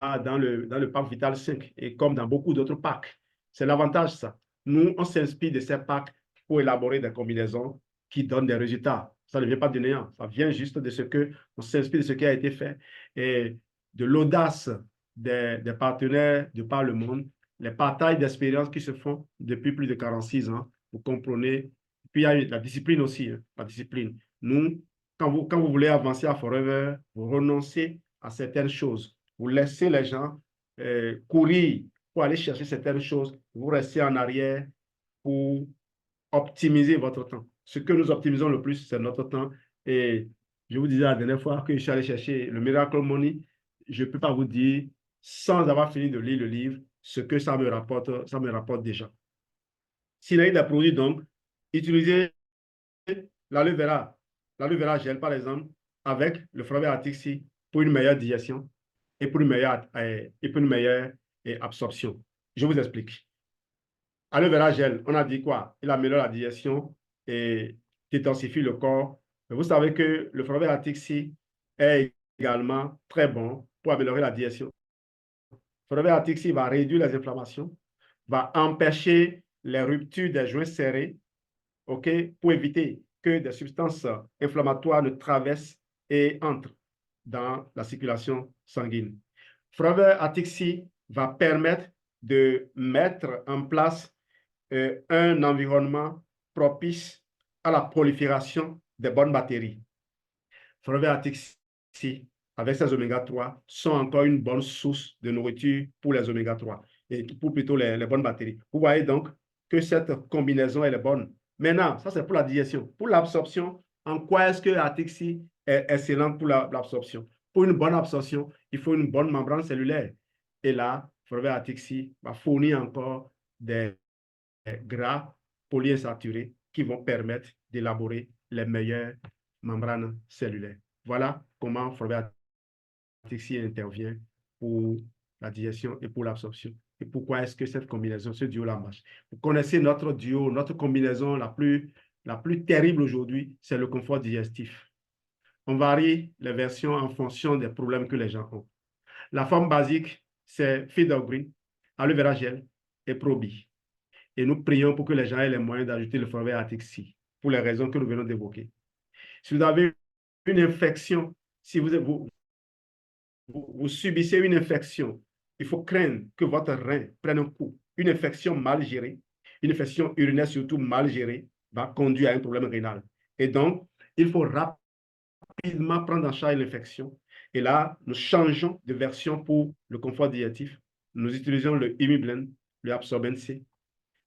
Speaker 2: dans le pack Vital 5 et comme dans beaucoup d'autres packs. C'est l'avantage, ça. Nous, on s'inspire de ces packs pour élaborer des combinaisons qui donnent des résultats. Ça ne vient pas de néant. Ça vient juste de ce que, on s'inspire de ce qui a été fait et de l'audace des partenaires de par le monde, les partages d'expériences qui se font depuis plus de 46 ans. Vous comprenez. Puis il y a la discipline aussi, hein, la discipline. Nous, quand vous voulez avancer à Forever, vous renoncez à certaines choses. Vous laissez les gens courir pour aller chercher certaines choses. Vous restez en arrière pour optimiser votre temps. Ce que nous optimisons le plus, c'est notre temps. Et je vous disais la dernière fois que je suis allé chercher le Miracle Money. Je ne peux pas vous dire, sans avoir fini de lire le livre, ce que ça me rapporte déjà. Synergie des produits, donc, utilisez l'aloe vera, gel, par exemple, avec le Forever Atixi pour une meilleure digestion et pour une meilleure absorption. Je vous explique. Aloe vera gel, on a dit quoi? Il améliore la digestion et détensifie le corps. Mais vous savez que le Forever Atixi est également très bon pour améliorer la digestion. Le Forever Atixi va réduire les inflammations, va empêcher les ruptures des joints serrés, OK, pour éviter que des substances inflammatoires ne traversent et entrent dans la circulation sanguine. Forever Atixi va permettre de mettre en place un environnement propice à la prolifération des bonnes bactéries. Forever Atixi avec ces oméga 3 sont encore une bonne source de nourriture pour les oméga 3 et pour plutôt les bonnes bactéries. Vous voyez donc que cette combinaison elle est bonne. Maintenant, ça c'est pour la digestion. Pour l'absorption, en quoi est-ce que Atixi est excellent pour l'absorption? Pour une bonne absorption, il faut une bonne membrane cellulaire. Et là, Forever Atixi va fournir encore des gras polyinsaturés qui vont permettre d'élaborer les meilleures membranes cellulaires. Voilà comment Forever Atixi intervient pour la digestion et pour l'absorption. Et pourquoi est-ce que cette combinaison, ce duo-là marche? Vous connaissez notre duo, notre combinaison la plus terrible aujourd'hui, c'est le confort digestif. On varie les versions en fonction des problèmes que les gens ont. La forme basique, c'est Feed Green, aloe vera gel et Probi. Et nous prions pour que les gens aient les moyens d'ajouter le Forever Atixi pour les raisons que nous venons d'évoquer. Si vous avez une infection, si vous subissez une infection, il faut craindre que votre rein prenne un coup. Une infection mal gérée, une infection urinaire surtout mal gérée, va conduire à un problème rénal. Et donc, il faut rapidement prendre en charge l'infection. Et là, nous changeons de version pour le confort digestif. Nous utilisons le Imiblend, le Absorbent C,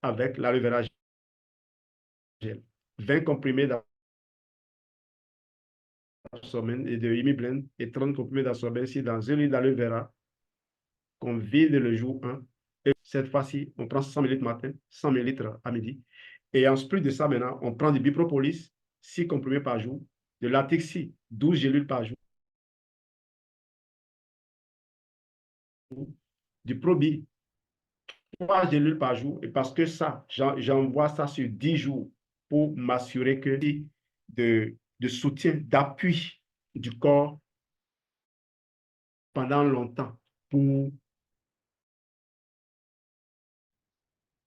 Speaker 2: avec l'aloe vera gel. 20 comprimés d'Absorbent et de Imiblend et 30 comprimés d'Absorbent C dans un litre d'aloe vera qu'on vide le jour 1. Et cette fois-ci, on prend 100 ml matin, 100 ml à midi. Et en plus de ça, maintenant, on prend du Bipropolis, 6 comprimés par jour, de Latexi, 12 gélules par jour, du Probi, 3 gélules par jour. Et parce que ça, j'envoie ça sur 10 jours pour m'assurer que de soutien, d'appui du corps pendant longtemps pour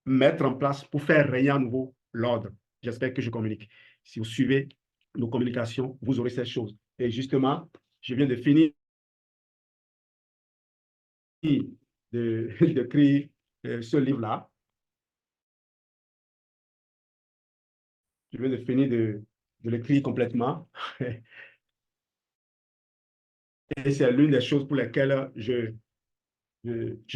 Speaker 2: mettre en place, pour faire régner à nouveau l'ordre. J'espère que je communique. Si vous suivez nos communications, vous aurez ces choses. Et justement, je viens de finir d'écrire ce livre-là. Je viens de finir de l'écrire complètement. Et c'est l'une des choses pour lesquelles je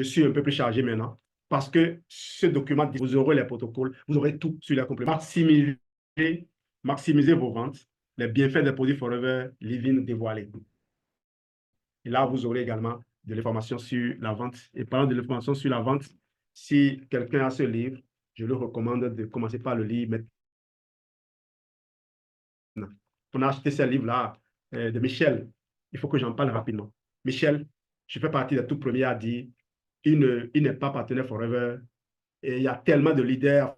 Speaker 2: suis un peu plus chargé maintenant. Parce que ce document, vous aurez les protocoles, vous aurez tout sur les compléments. Maximisez vos ventes, les bienfaits des produits Forever Living dévoilés. Et là, vous aurez également de l'information sur la vente. Et parlant de l'information sur la vente, si quelqu'un a ce livre, je le recommande de commencer par le lire maintenant. On a acheté ce livre-là de Michel. Il faut que j'en parle rapidement. Michel, je fais partie des tout premiers à dire il n'est pas partenaire Forever. Et il y a tellement de leaders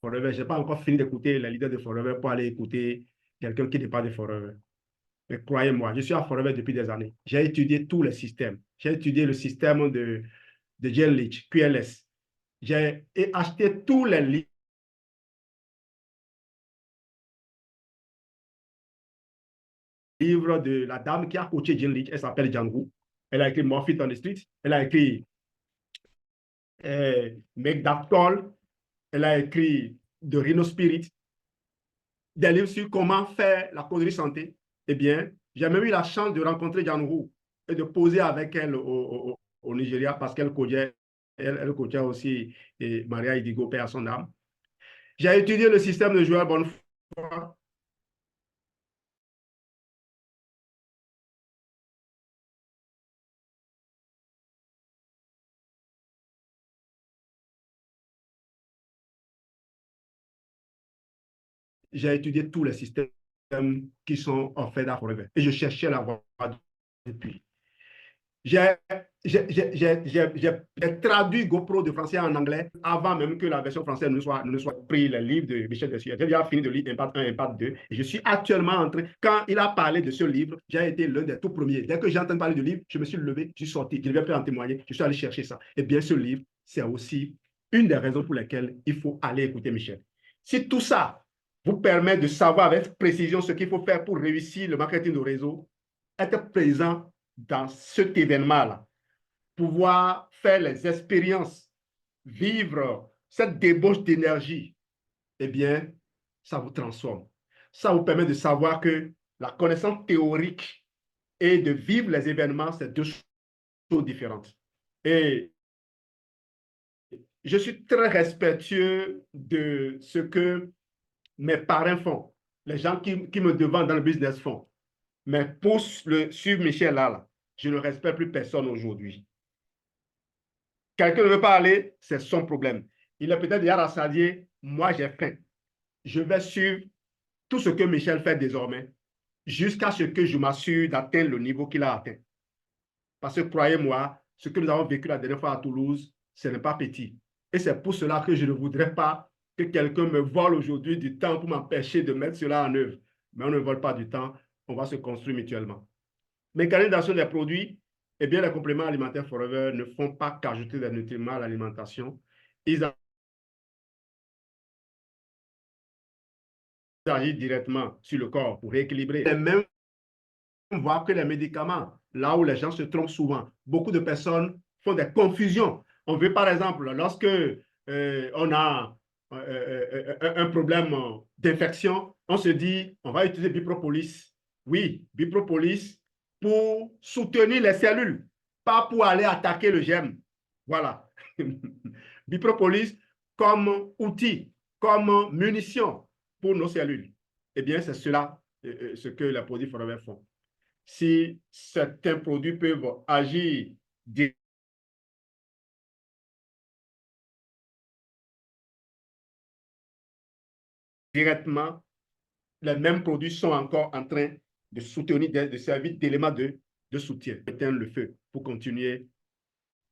Speaker 2: Forever. Je n'ai pas encore fini d'écouter les leaders de Forever pour aller écouter quelqu'un qui n'est pas de Forever. Mais croyez-moi, je suis à Forever depuis des années. J'ai étudié tous les systèmes. J'ai étudié le système de Jen Leach, QLS. J'ai acheté tous les livres de la dame qui a coaché Jen Leach. Elle s'appelle Django. Elle a écrit More Feet on the Street. Elle a écrit Make That Call. Elle a écrit The Rhino Spirit. Des livres sur comment faire la causerie santé. Eh bien, j'ai même eu la chance de rencontrer Django et de poser avec elle au Nigeria parce qu'elle coachait, elle coachait aussi Maria Idigo, père à son âme. J'ai étudié le système de Joël Bonnefoy. J'ai étudié tous les systèmes qui sont offerts à Forever. Et je cherchais la voie depuis. J'ai traduit GoPro de français en anglais avant même que la version française ne soit pris le livre de Michel Dessus. J'ai déjà fini de lire Impact 1, Impact 2. Et je suis actuellement en train, quand il a parlé de ce livre, j'ai été l'un des tout premiers. Dès que j'ai entendu parler du livre, je me suis levé, je suis sorti. Je ne vais pas en témoigner. Je suis allé chercher ça. Et bien, ce livre, c'est aussi une des raisons pour lesquelles il faut aller écouter Michel. Si tout ça vous permet de savoir avec précision ce qu'il faut faire pour réussir le marketing de réseau, être présent dans cet événement-là, pouvoir faire les expériences, vivre cette débauche d'énergie, eh bien, ça vous transforme. Ça vous permet de savoir que la connaissance théorique et de vivre les événements, c'est deux choses différentes. Et je suis très respectueux de ce que mes parrains font, les gens qui me demandent dans le business font. Mais pour suivre Michel là, je ne respecte plus personne aujourd'hui. Quelqu'un ne veut pas aller, c'est son problème. Il est peut-être déjà rassasié, moi j'ai faim. Je vais suivre tout ce que Michel fait désormais, jusqu'à ce que je m'assure d'atteindre le niveau qu'il a atteint. Parce que croyez-moi, ce que nous avons vécu la dernière fois à Toulouse, ce n'est pas petit. Et c'est pour cela que je ne voudrais pas que quelqu'un me vole aujourd'hui du temps pour m'empêcher de mettre cela en œuvre. Mais on ne vole pas du temps, on va se construire mutuellement. Mécanisation des produits, eh bien, les compléments alimentaires Forever ne font pas qu'ajouter des nutriments à l'alimentation. Ils agissent directement sur le corps pour rééquilibrer. Les mêmes voire que les médicaments, là où les gens se trompent souvent. Beaucoup de personnes font des confusions. On veut, par exemple, lorsque on a un problème d'infection, on se dit, on va utiliser Bipropolis. Oui, Bipropolis pour soutenir les cellules, pas pour aller attaquer le germe. Voilà. Bipropolis comme outil, comme munition pour nos cellules. Eh bien, c'est cela, ce que les produits Forever font. Si certains produits peuvent agir directement, les mêmes produits sont encore en train de soutenir, de servir d'éléments de soutien, éteindre le feu pour continuer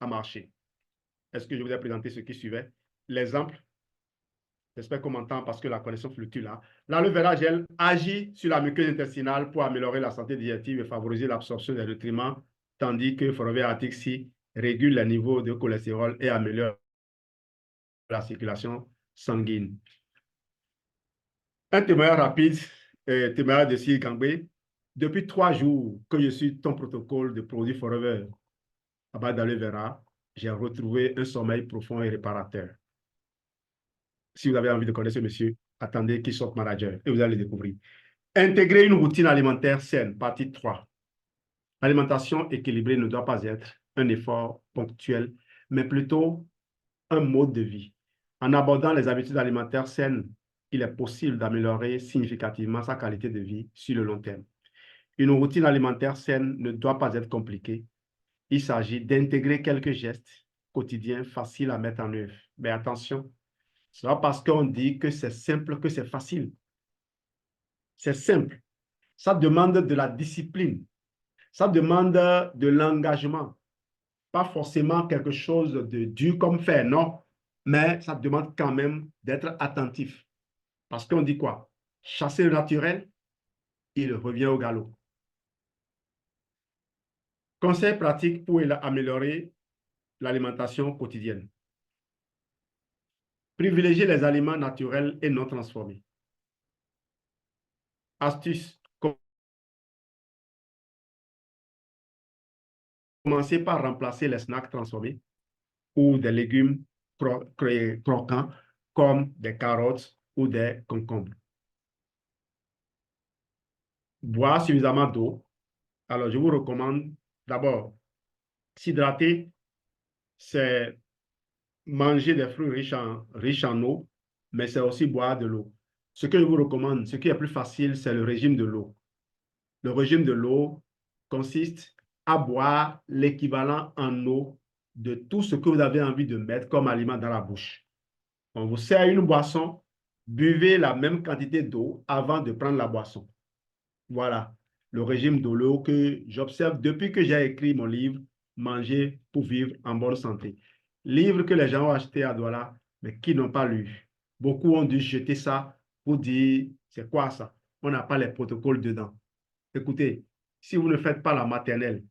Speaker 2: à marcher. Est-ce que je vous ai présenté ce qui suivait? L'exemple, j'espère qu'on m'entend parce que la connexion fluctue là. L'aloe vera gel agit sur la muqueuse intestinale pour améliorer la santé digestive et favoriser l'absorption des nutriments, tandis que Forever Arctic régule les niveaux de cholestérol et améliore la circulation sanguine. Un témoignage rapide, témoignage de Sir Kangbe. Depuis 3 jours que je suis ton protocole de produits Forever à base d'aloe vera, j'ai retrouvé un sommeil profond et réparateur. Si vous avez envie de connaître ce monsieur, attendez qu'il sorte manager et vous allez le découvrir. Intégrer une routine alimentaire saine, partie 3. L'alimentation équilibrée ne doit pas être un effort ponctuel, mais plutôt un mode de vie. En abordant les habitudes alimentaires saines, il est possible d'améliorer significativement sa qualité de vie sur le long terme. Une routine alimentaire saine ne doit pas être compliquée. Il s'agit d'intégrer quelques gestes quotidiens faciles à mettre en œuvre. Mais attention, ce n'est pas parce qu'on dit que c'est simple que c'est facile. C'est simple. Ça demande de la discipline. Ça demande de l'engagement. Pas forcément quelque chose de dur comme faire, non. Mais ça demande quand même d'être attentif. Parce qu'on dit quoi? Chasser le naturel, il revient au galop. Conseils pratiques pour améliorer l'alimentation quotidienne. Privilégier les aliments naturels et non transformés. Astuce. Commencez par remplacer les snacks transformés ou des légumes croquants comme des carottes ou des concombres. Boire suffisamment d'eau. Alors, je vous recommande d'abord s'hydrater, c'est manger des fruits riches en eau, mais c'est aussi boire de l'eau. Ce que je vous recommande, ce qui est plus facile, c'est le régime de l'eau. Le régime de l'eau consiste à boire l'équivalent en eau de tout ce que vous avez envie de mettre comme aliment dans la bouche. On vous sert une boisson, buvez la même quantité d'eau avant de prendre la boisson. Voilà le régime de l'eau que j'observe depuis que j'ai écrit mon livre « Manger pour vivre en bonne santé ». Livre que les gens ont acheté à Douala, mais qui n'ont pas lu. Beaucoup ont dû jeter ça pour dire « c'est quoi ça ?» On n'a pas les protocoles dedans. Écoutez, si vous ne faites pas la maternelle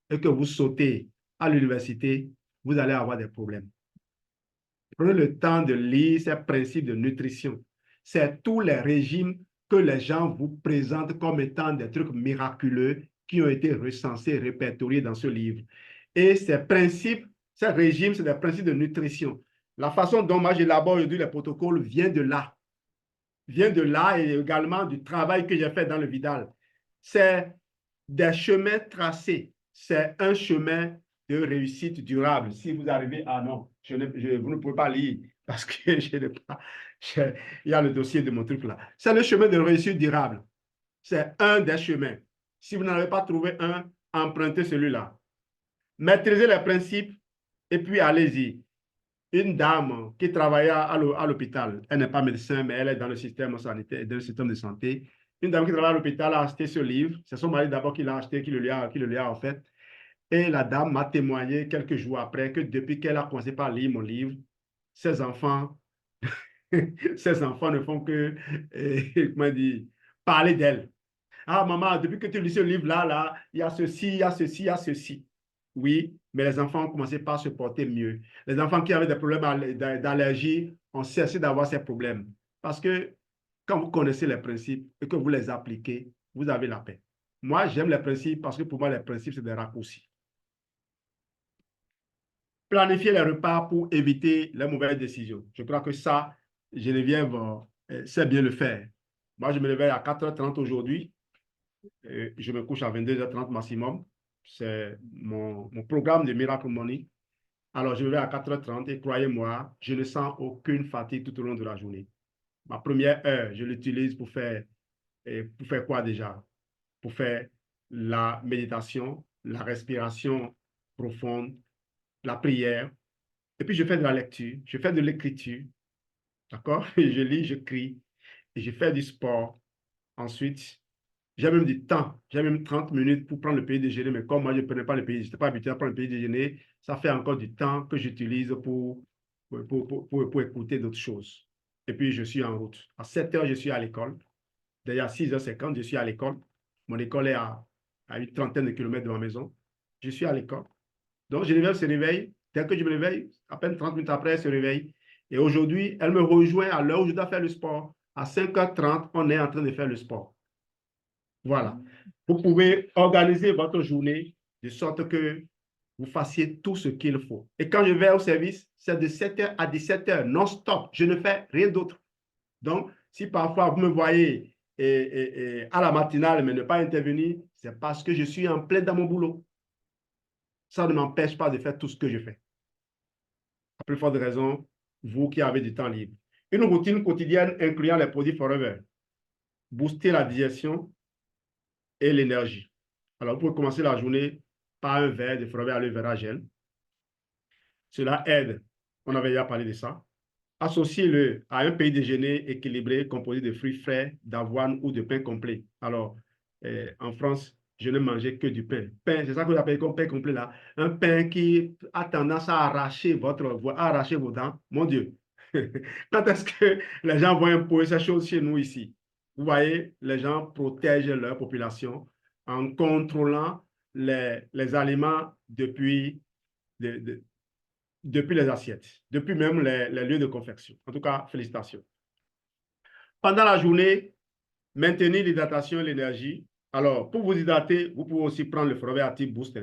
Speaker 2: et que vous sautez à l'université, vous allez avoir des problèmes. Prenez le temps de lire ces principes de nutrition. C'est tous les régimes que les gens vous présentent comme étant des trucs miraculeux qui ont été recensés, répertoriés dans ce livre. Et ces principes, ces régimes, c'est des principes de nutrition. La façon dont moi j'élabore aujourd'hui les protocoles vient de là. Vient de là et également du travail que j'ai fait dans le Vidal. C'est des chemins tracés. C'est un chemin de réussite durable. Si vous arrivez, ah non, vous ne pouvez pas lire parce que je n'ai pas, il y a le dossier de mon truc là. C'est le chemin de réussite durable. C'est un des chemins. Si vous n'en avez pas trouvé un, empruntez celui-là. Maîtrisez les principes et puis allez-y. Une dame qui travaillait à l'hôpital, elle n'est pas médecin, mais elle est dans le système sanitaire, dans le système de santé. Une dame qui travaille à l'hôpital a acheté ce livre. C'est son mari d'abord qui l'a acheté, qui le lui a offert. Et la dame m'a témoigné quelques jours après que depuis qu'elle a commencé par lire mon livre, ses enfants, ses enfants ne font que, comment dire, parler d'elle. Ah, maman, depuis que tu lis ce livre-là, il y a ceci, il y a ceci, il y a ceci. Oui, mais les enfants ont commencé par se porter mieux. Les enfants qui avaient des problèmes d'allergie ont cessé d'avoir ces problèmes. Parce que quand vous connaissez les principes et que vous les appliquez, vous avez la paix. Moi, j'aime les principes parce que pour moi, les principes, c'est des raccourcis. Planifier les repas pour éviter les mauvaises décisions. Je crois que ça, Geneviève sait bien le faire. Moi, je me réveille à 4h30 aujourd'hui. Je me couche à 22h30 maximum. C'est mon programme de Miracle Money. Alors, je me réveille à 4h30 et croyez-moi, je ne sens aucune fatigue tout au long de la journée. Ma première heure, je l'utilise pour faire quoi déjà? Pour faire la méditation, la respiration profonde, la prière. Et puis, je fais de la lecture, je fais de l'écriture. D'accord? Je lis, je crie et je fais du sport. Ensuite, j'ai même du temps. J'ai même 30 minutes pour prendre le petit déjeuner. Mais comme moi, je ne prenais pas le petit, je n'étais pas habitué à prendre le petit déjeuner, ça fait encore du temps que j'utilise pour écouter d'autres choses. Et puis, je suis en route. À 7h, je suis à l'école. D'ailleurs, à 6h50, je suis à l'école. Mon école est à une trentaine de kilomètres de ma maison. Je suis à l'école. Donc, Geneviève se réveille. Dès que je me réveille, à peine 30 minutes après, elle se réveille. Et aujourd'hui, elle me rejoint à l'heure où je dois faire le sport. À 5h30, on est en train de faire le sport. Voilà. Vous pouvez organiser votre journée de sorte que vous fassiez tout ce qu'il faut. Et quand je vais au service, c'est de 7h à 17h, non-stop. Je ne fais rien d'autre. Donc, si parfois vous me voyez à la matinale, mais ne pas intervenir, c'est parce que je suis en plein dans mon boulot. Ça ne m'empêche pas de faire tout ce que je fais. À plus forte raison, vous qui avez du temps libre. Une routine quotidienne incluant les produits Forever. Booster la digestion et l'énergie. Alors, vous pouvez commencer la journée par un verre de Forever Aloe Vera Gel. Cela aide. On avait déjà parlé de ça. Associez-le à un petit déjeuner équilibré composé de fruits frais, d'avoine ou de pain complet. Alors, en France, je ne mangeais que du pain. Pain, c'est ça que vous appelez comme pain complet là. Un pain qui a tendance à arracher vos dents. Mon Dieu. Quand est-ce que les gens vont imposer ces choses chez nous ici? Vous voyez, les gens protègent leur population en contrôlant les aliments depuis les assiettes, depuis même les lieux de confection. En tout cas, félicitations. Pendant la journée, maintenez l'hydratation et l'énergie. Alors, pour vous hydrater, vous pouvez aussi prendre le Forever Active Boost.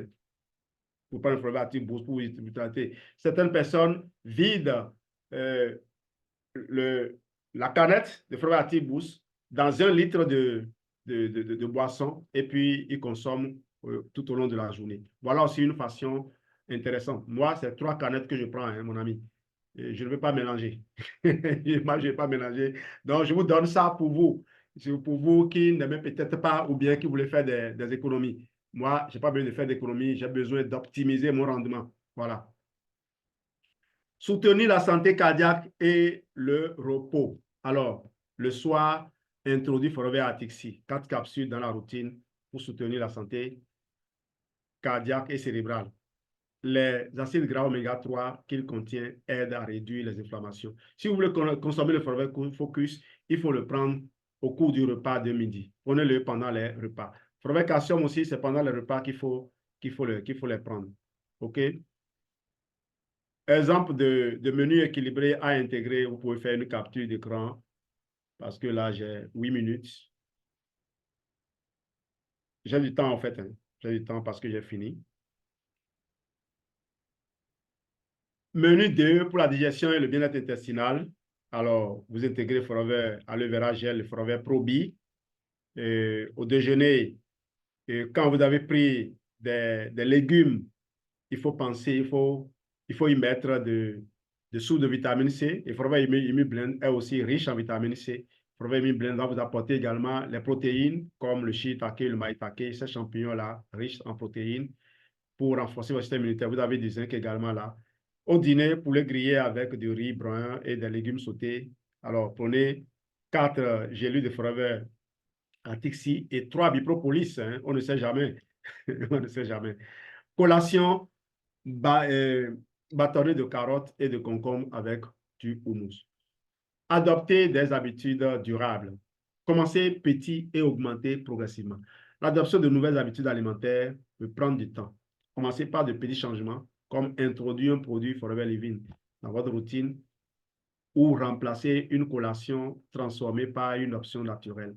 Speaker 2: Vous prenez le Forever Active Boost pour vous hydrater. Certaines personnes vident la canette de Forever Active Boost dans 1 litre de boisson et puis ils consomment tout au long de la journée. Voilà aussi une façon intéressante. Moi, c'est 3 canettes que je prends, hein, mon ami. Et je ne vais pas mélanger. Moi, je ne vais pas mélanger. Donc, je vous donne ça pour vous. C'est pour vous qui n'aimez peut-être pas ou bien qui voulez faire des économies. Moi, je n'ai pas besoin de faire d'économies. J'ai besoin d'optimiser mon rendement. Voilà. Soutenir la santé cardiaque et le repos. Alors, le soir, introduit Forever Atixi, 4 capsules dans la routine pour soutenir la santé cardiaque et cérébrale. Les acides gras oméga 3 qu'il contient aident à réduire les inflammations. Si vous voulez consommer le Forever Focus, il faut le prendre au cours du repas de midi. Prenez-le pendant les repas. Forever Calcium aussi, c'est pendant les repas qu'il faut les prendre. OK? Exemple de menu équilibré à intégrer, vous pouvez faire une capture d'écran parce que là, j'ai 8 minutes. J'ai du temps en fait, hein. J'ai du temps parce que j'ai fini. Menu 2 pour la digestion et le bien-être intestinal. Alors, vous intégrez Forever Aloe Vera Gel, Forever Probi. Au déjeuner, Et quand vous avez pris des légumes, il faut penser, il faut y mettre de soude de vitamine C. Il faudrait Imi Blend est aussi riche en vitamine C. Il faudrait Imi Blend va vous apporter également les protéines comme le shiitake, le maitake, ces champignons-là, riches en protéines pour renforcer votre système immunitaire. Vous avez du zinc également là. Au dîner, poulet grillé avec du riz brun et des légumes sautés. Alors, prenez 4 gélus de forever Antixi et 3 bipropolis. Hein. On ne sait jamais. On ne sait jamais. Collation, bâtonnet de carottes et de concombre avec du houmous. Adopter des habitudes durables. Commencez petit et augmenter progressivement. L'adoption de nouvelles habitudes alimentaires peut prendre du temps. Commencez par de petits changements, comme introduire un produit Forever Living dans votre routine ou remplacer une collation transformée par une option naturelle.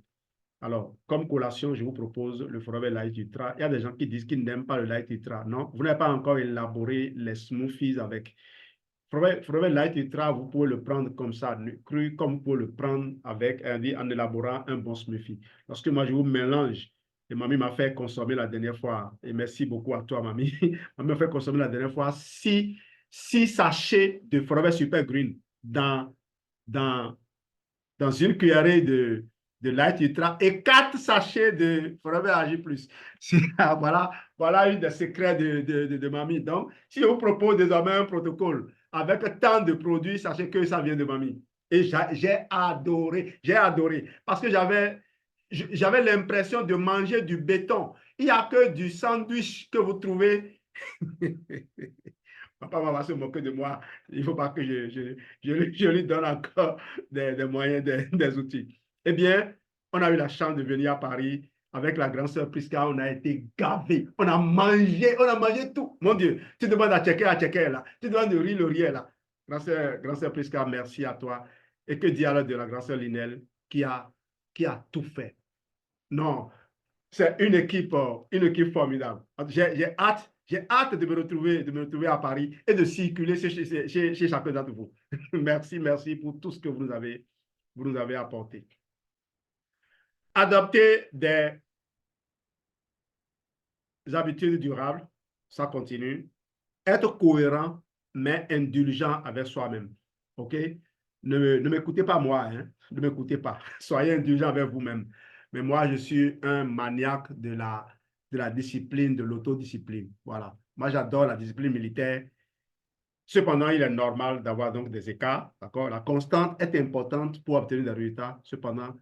Speaker 2: Alors, comme collation, je vous propose le Forever Light Ultra. Il y a des gens qui disent qu'ils n'aiment pas le Light Ultra. Non, vous n'avez pas encore élaboré les smoothies avec. Forever Light Ultra, vous pouvez le prendre comme ça, cru, comme vous pouvez le prendre avec en élaborant un bon smoothie. Lorsque moi, je vous mélange, et mamie m'a fait consommer la dernière fois, et merci beaucoup à toi, mamie, mamie m'a fait consommer la dernière fois 6 sachets de Forever Super Green dans, dans une cuillerée de Light Ultra et 4 sachets de Forever AG+. Voilà une des secrets de mamie. Donc, si je vous propose désormais un protocole avec tant de produits, sachez que ça vient de mamie. Et j'ai adoré, parce que j'avais l'impression de manger du béton. Il n'y a que du sandwich que vous trouvez. Papa va se moquer de moi. Il ne faut pas que je lui donne encore des moyens, des outils. Eh bien, on a eu la chance de venir à Paris avec la grande sœur Prisca. On a été gavés. On a mangé tout. Mon Dieu, tu demandes à checker là. Tu demandes de riz, le riz là. Grande sœur Prisca, merci à toi. Et que dire alors de la grande sœur Linel qui a tout fait. Non, c'est une équipe formidable. J'ai hâte de me retrouver à Paris et de circuler chez chacun d'entre vous. Merci pour tout ce que vous nous avez apporté. Adopter des habitudes durables, ça continue. Être cohérent, mais indulgent avec soi-même. OK? Ne m'écoutez pas moi, hein? Ne m'écoutez pas. Soyez indulgent avec vous-même. Mais moi, je suis un maniaque de la discipline, de l'autodiscipline. Voilà. Moi, j'adore la discipline militaire. Cependant, il est normal d'avoir donc des écarts. D'accord? La constante est importante pour obtenir des résultats. Cependant,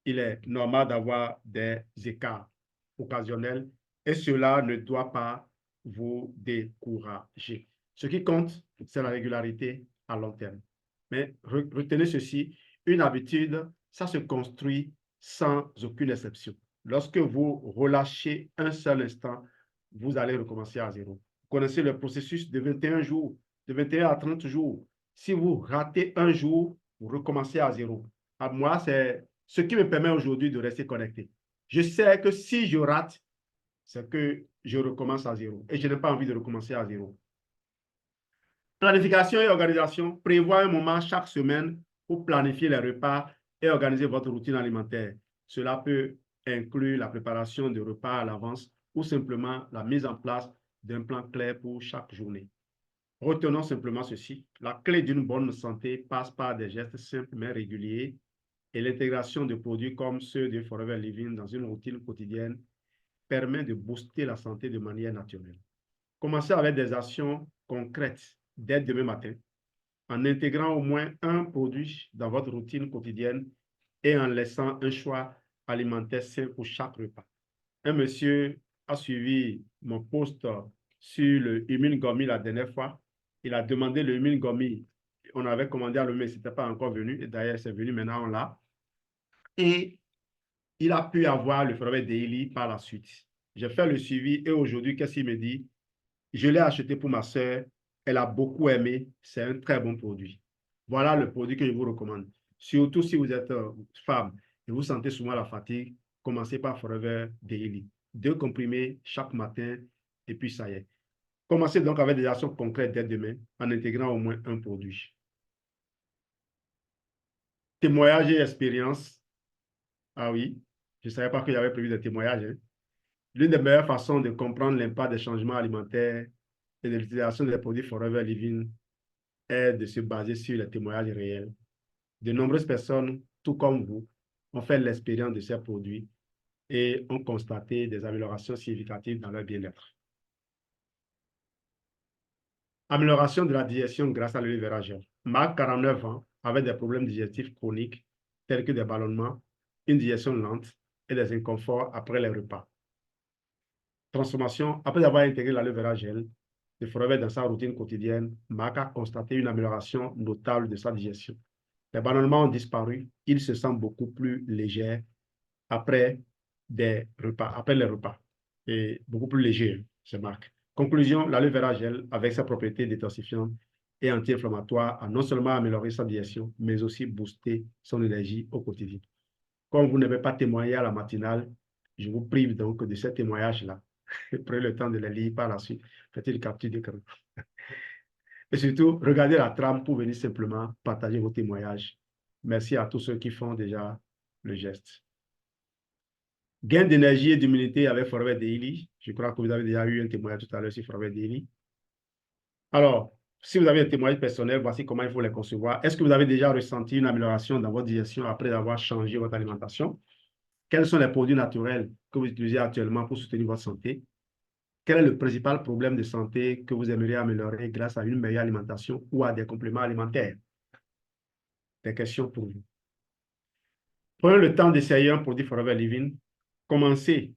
Speaker 2: il est normal d'avoir des écarts occasionnels et cela ne doit pas vous décourager. Ce qui compte, c'est la régularité à long terme. Mais retenez ceci, une habitude, ça se construit sans aucune exception. Lorsque vous relâchez un seul instant, vous allez recommencer à zéro. Vous connaissez le processus de 21 jours, de 21 à 30 jours. Si vous ratez un jour, vous recommencez à zéro. À moi, c'est ce qui me permet aujourd'hui de rester connecté. Je sais que si je rate, c'est que je recommence à zéro. Et je n'ai pas envie de recommencer à zéro. Planification et organisation. Prévoyez un moment chaque semaine pour planifier les repas et organiser votre routine alimentaire. Cela peut inclure la préparation de repas à l'avance ou simplement la mise en place d'un plan clair pour chaque journée. Retenons simplement ceci. La clé d'une bonne santé passe par des gestes simples mais réguliers et l'intégration de produits comme ceux de Forever Living dans une routine quotidienne permet de booster la santé de manière naturelle. Commencez avec des actions concrètes dès demain matin, en intégrant au moins un produit dans votre routine quotidienne et en laissant un choix alimentaire sain pour chaque repas. Un monsieur a suivi mon post sur le Immune Gummy la dernière fois. Il a demandé le Immune Gummy. On avait commandé à le mais ce n'était pas encore venu. Et d'ailleurs, c'est venu maintenant, on l'a. Et il a pu avoir le Forever Daily par la suite. J'ai fait le suivi et aujourd'hui, qu'est-ce qu'il me dit? Je l'ai acheté pour ma soeur. Elle a beaucoup aimé. C'est un très bon produit. Voilà le produit que je vous recommande. Surtout si vous êtes femme et vous sentez souvent la fatigue, commencez par Forever Daily. 2 comprimés chaque matin et puis ça y est. Commencez donc avec des actions concrètes dès demain en intégrant au moins un produit. Témoignages et expériences. Ah oui, je ne savais pas qu'il y avait prévu des témoignages. Hein. L'une des meilleures façons de comprendre l'impact des changements alimentaires et de l'utilisation des produits Forever Living est de se baser sur les témoignages réels. De nombreuses personnes, tout comme vous, ont fait l'expérience de ces produits et ont constaté des améliorations significatives dans leur bien-être. Amélioration de la digestion grâce à l'aloe vera gel. Marc, 49 ans, avait des problèmes digestifs chroniques tels que des ballonnements, une digestion lente et des inconforts après les repas. Transformation, après avoir intégré l'aloe vera gel de Forever dans sa routine quotidienne, Marc a constaté une amélioration notable de sa digestion. Les ballonnements ont disparu, il se sent beaucoup plus léger après les repas, et beaucoup plus léger, c'est Marc. Conclusion, l'aloe vera gel, avec sa propriété détoxifiante et anti-inflammatoire, a non seulement amélioré sa digestion, mais aussi boosté son énergie au quotidien. Comme vous n'avez pas témoigné à la matinale, je vous prive donc de ces témoignages-là. Prenez le temps de les lire par la suite. Faites une capture d'écran. Et surtout, regardez la trame pour venir simplement partager vos témoignages. Merci à tous ceux qui font déjà le geste. Gain d'énergie et d'immunité avec Forever Daily. Je crois que vous avez déjà eu un témoignage tout à l'heure sur Forever Daily. Alors, si vous avez un témoignage personnel, voici comment il faut les concevoir. Est-ce que vous avez déjà ressenti une amélioration dans votre digestion après avoir changé votre alimentation? Quels sont les produits naturels que vous utilisez actuellement pour soutenir votre santé? Quel est le principal problème de santé que vous aimeriez améliorer grâce à une meilleure alimentation ou à des compléments alimentaires? Des questions pour vous. Prenez le temps d'essayer un produit Forever Living. Commencez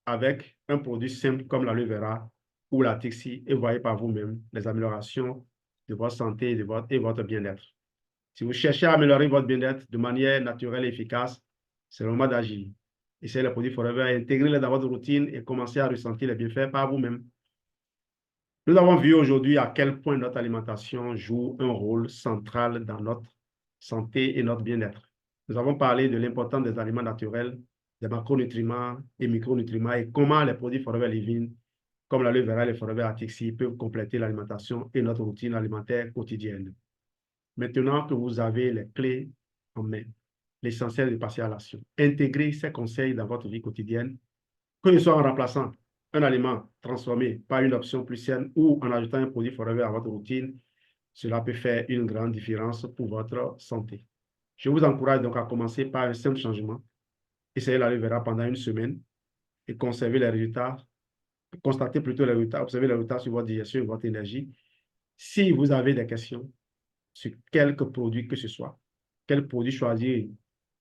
Speaker 2: avec un produit simple comme l'aloe vera ou la Tixi et voyez par vous-même les améliorations de votre santé et de votre bien-être. Si vous cherchez à améliorer votre bien-être de manière naturelle et efficace, c'est le moment d'agir. Essayez les produits Forever, intégrez-les dans votre routine et commencez à ressentir les bienfaits par vous-même. Nous avons vu aujourd'hui à quel point notre alimentation joue un rôle central dans notre santé et notre bien-être. Nous avons parlé de l'importance des aliments naturels, des macronutriments et micronutriments et comment les produits Forever Living, comme l'aloe vera et les Forever Atixi, peuvent compléter l'alimentation et notre routine alimentaire quotidienne. Maintenant que vous avez les clés en main, l'essentiel est de passer à l'action. Intégrez ces conseils dans votre vie quotidienne, que ce soit en remplaçant un aliment transformé par une option plus saine ou en ajoutant un produit Forever à votre routine, cela peut faire une grande différence pour votre santé. Je vous encourage donc à commencer par un simple changement. Essayez l'aloe vera pendant une semaine et conservez les résultats, constatez plutôt les résultats, observez les résultats sur votre digestion et votre énergie. Si vous avez des questions sur quelques produits que ce soit, quel produit choisir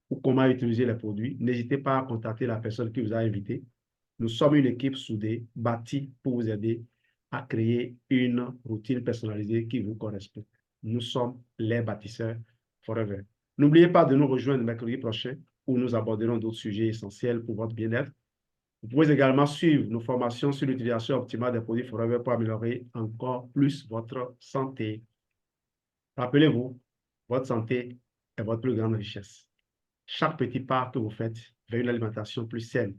Speaker 2: ou comment utiliser les produits, n'hésitez pas à contacter la personne qui vous a invité. Nous sommes une équipe soudée, bâtie pour vous aider à créer une routine personnalisée qui vous correspond. Nous sommes les bâtisseurs Forever. N'oubliez pas de nous rejoindre mercredi prochain où nous aborderons d'autres sujets essentiels pour votre bien-être. Vous pouvez également suivre nos formations sur l'utilisation optimale des produits Forever pour améliorer encore plus votre santé. Rappelez-vous, votre santé est votre plus grande richesse. Chaque petit pas que vous faites vers une alimentation plus saine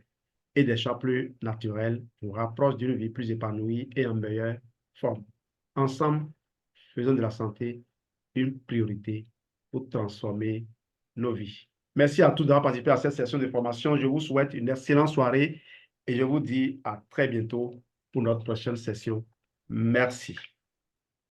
Speaker 2: et des choix plus naturels vous rapproche d'une vie plus épanouie et en meilleure forme. Ensemble, faisons de la santé une priorité pour transformer nos vies. Merci à tous d'avoir participé à cette session de formation. Je vous souhaite une excellente soirée et je vous dis à très bientôt pour notre prochaine session. Merci.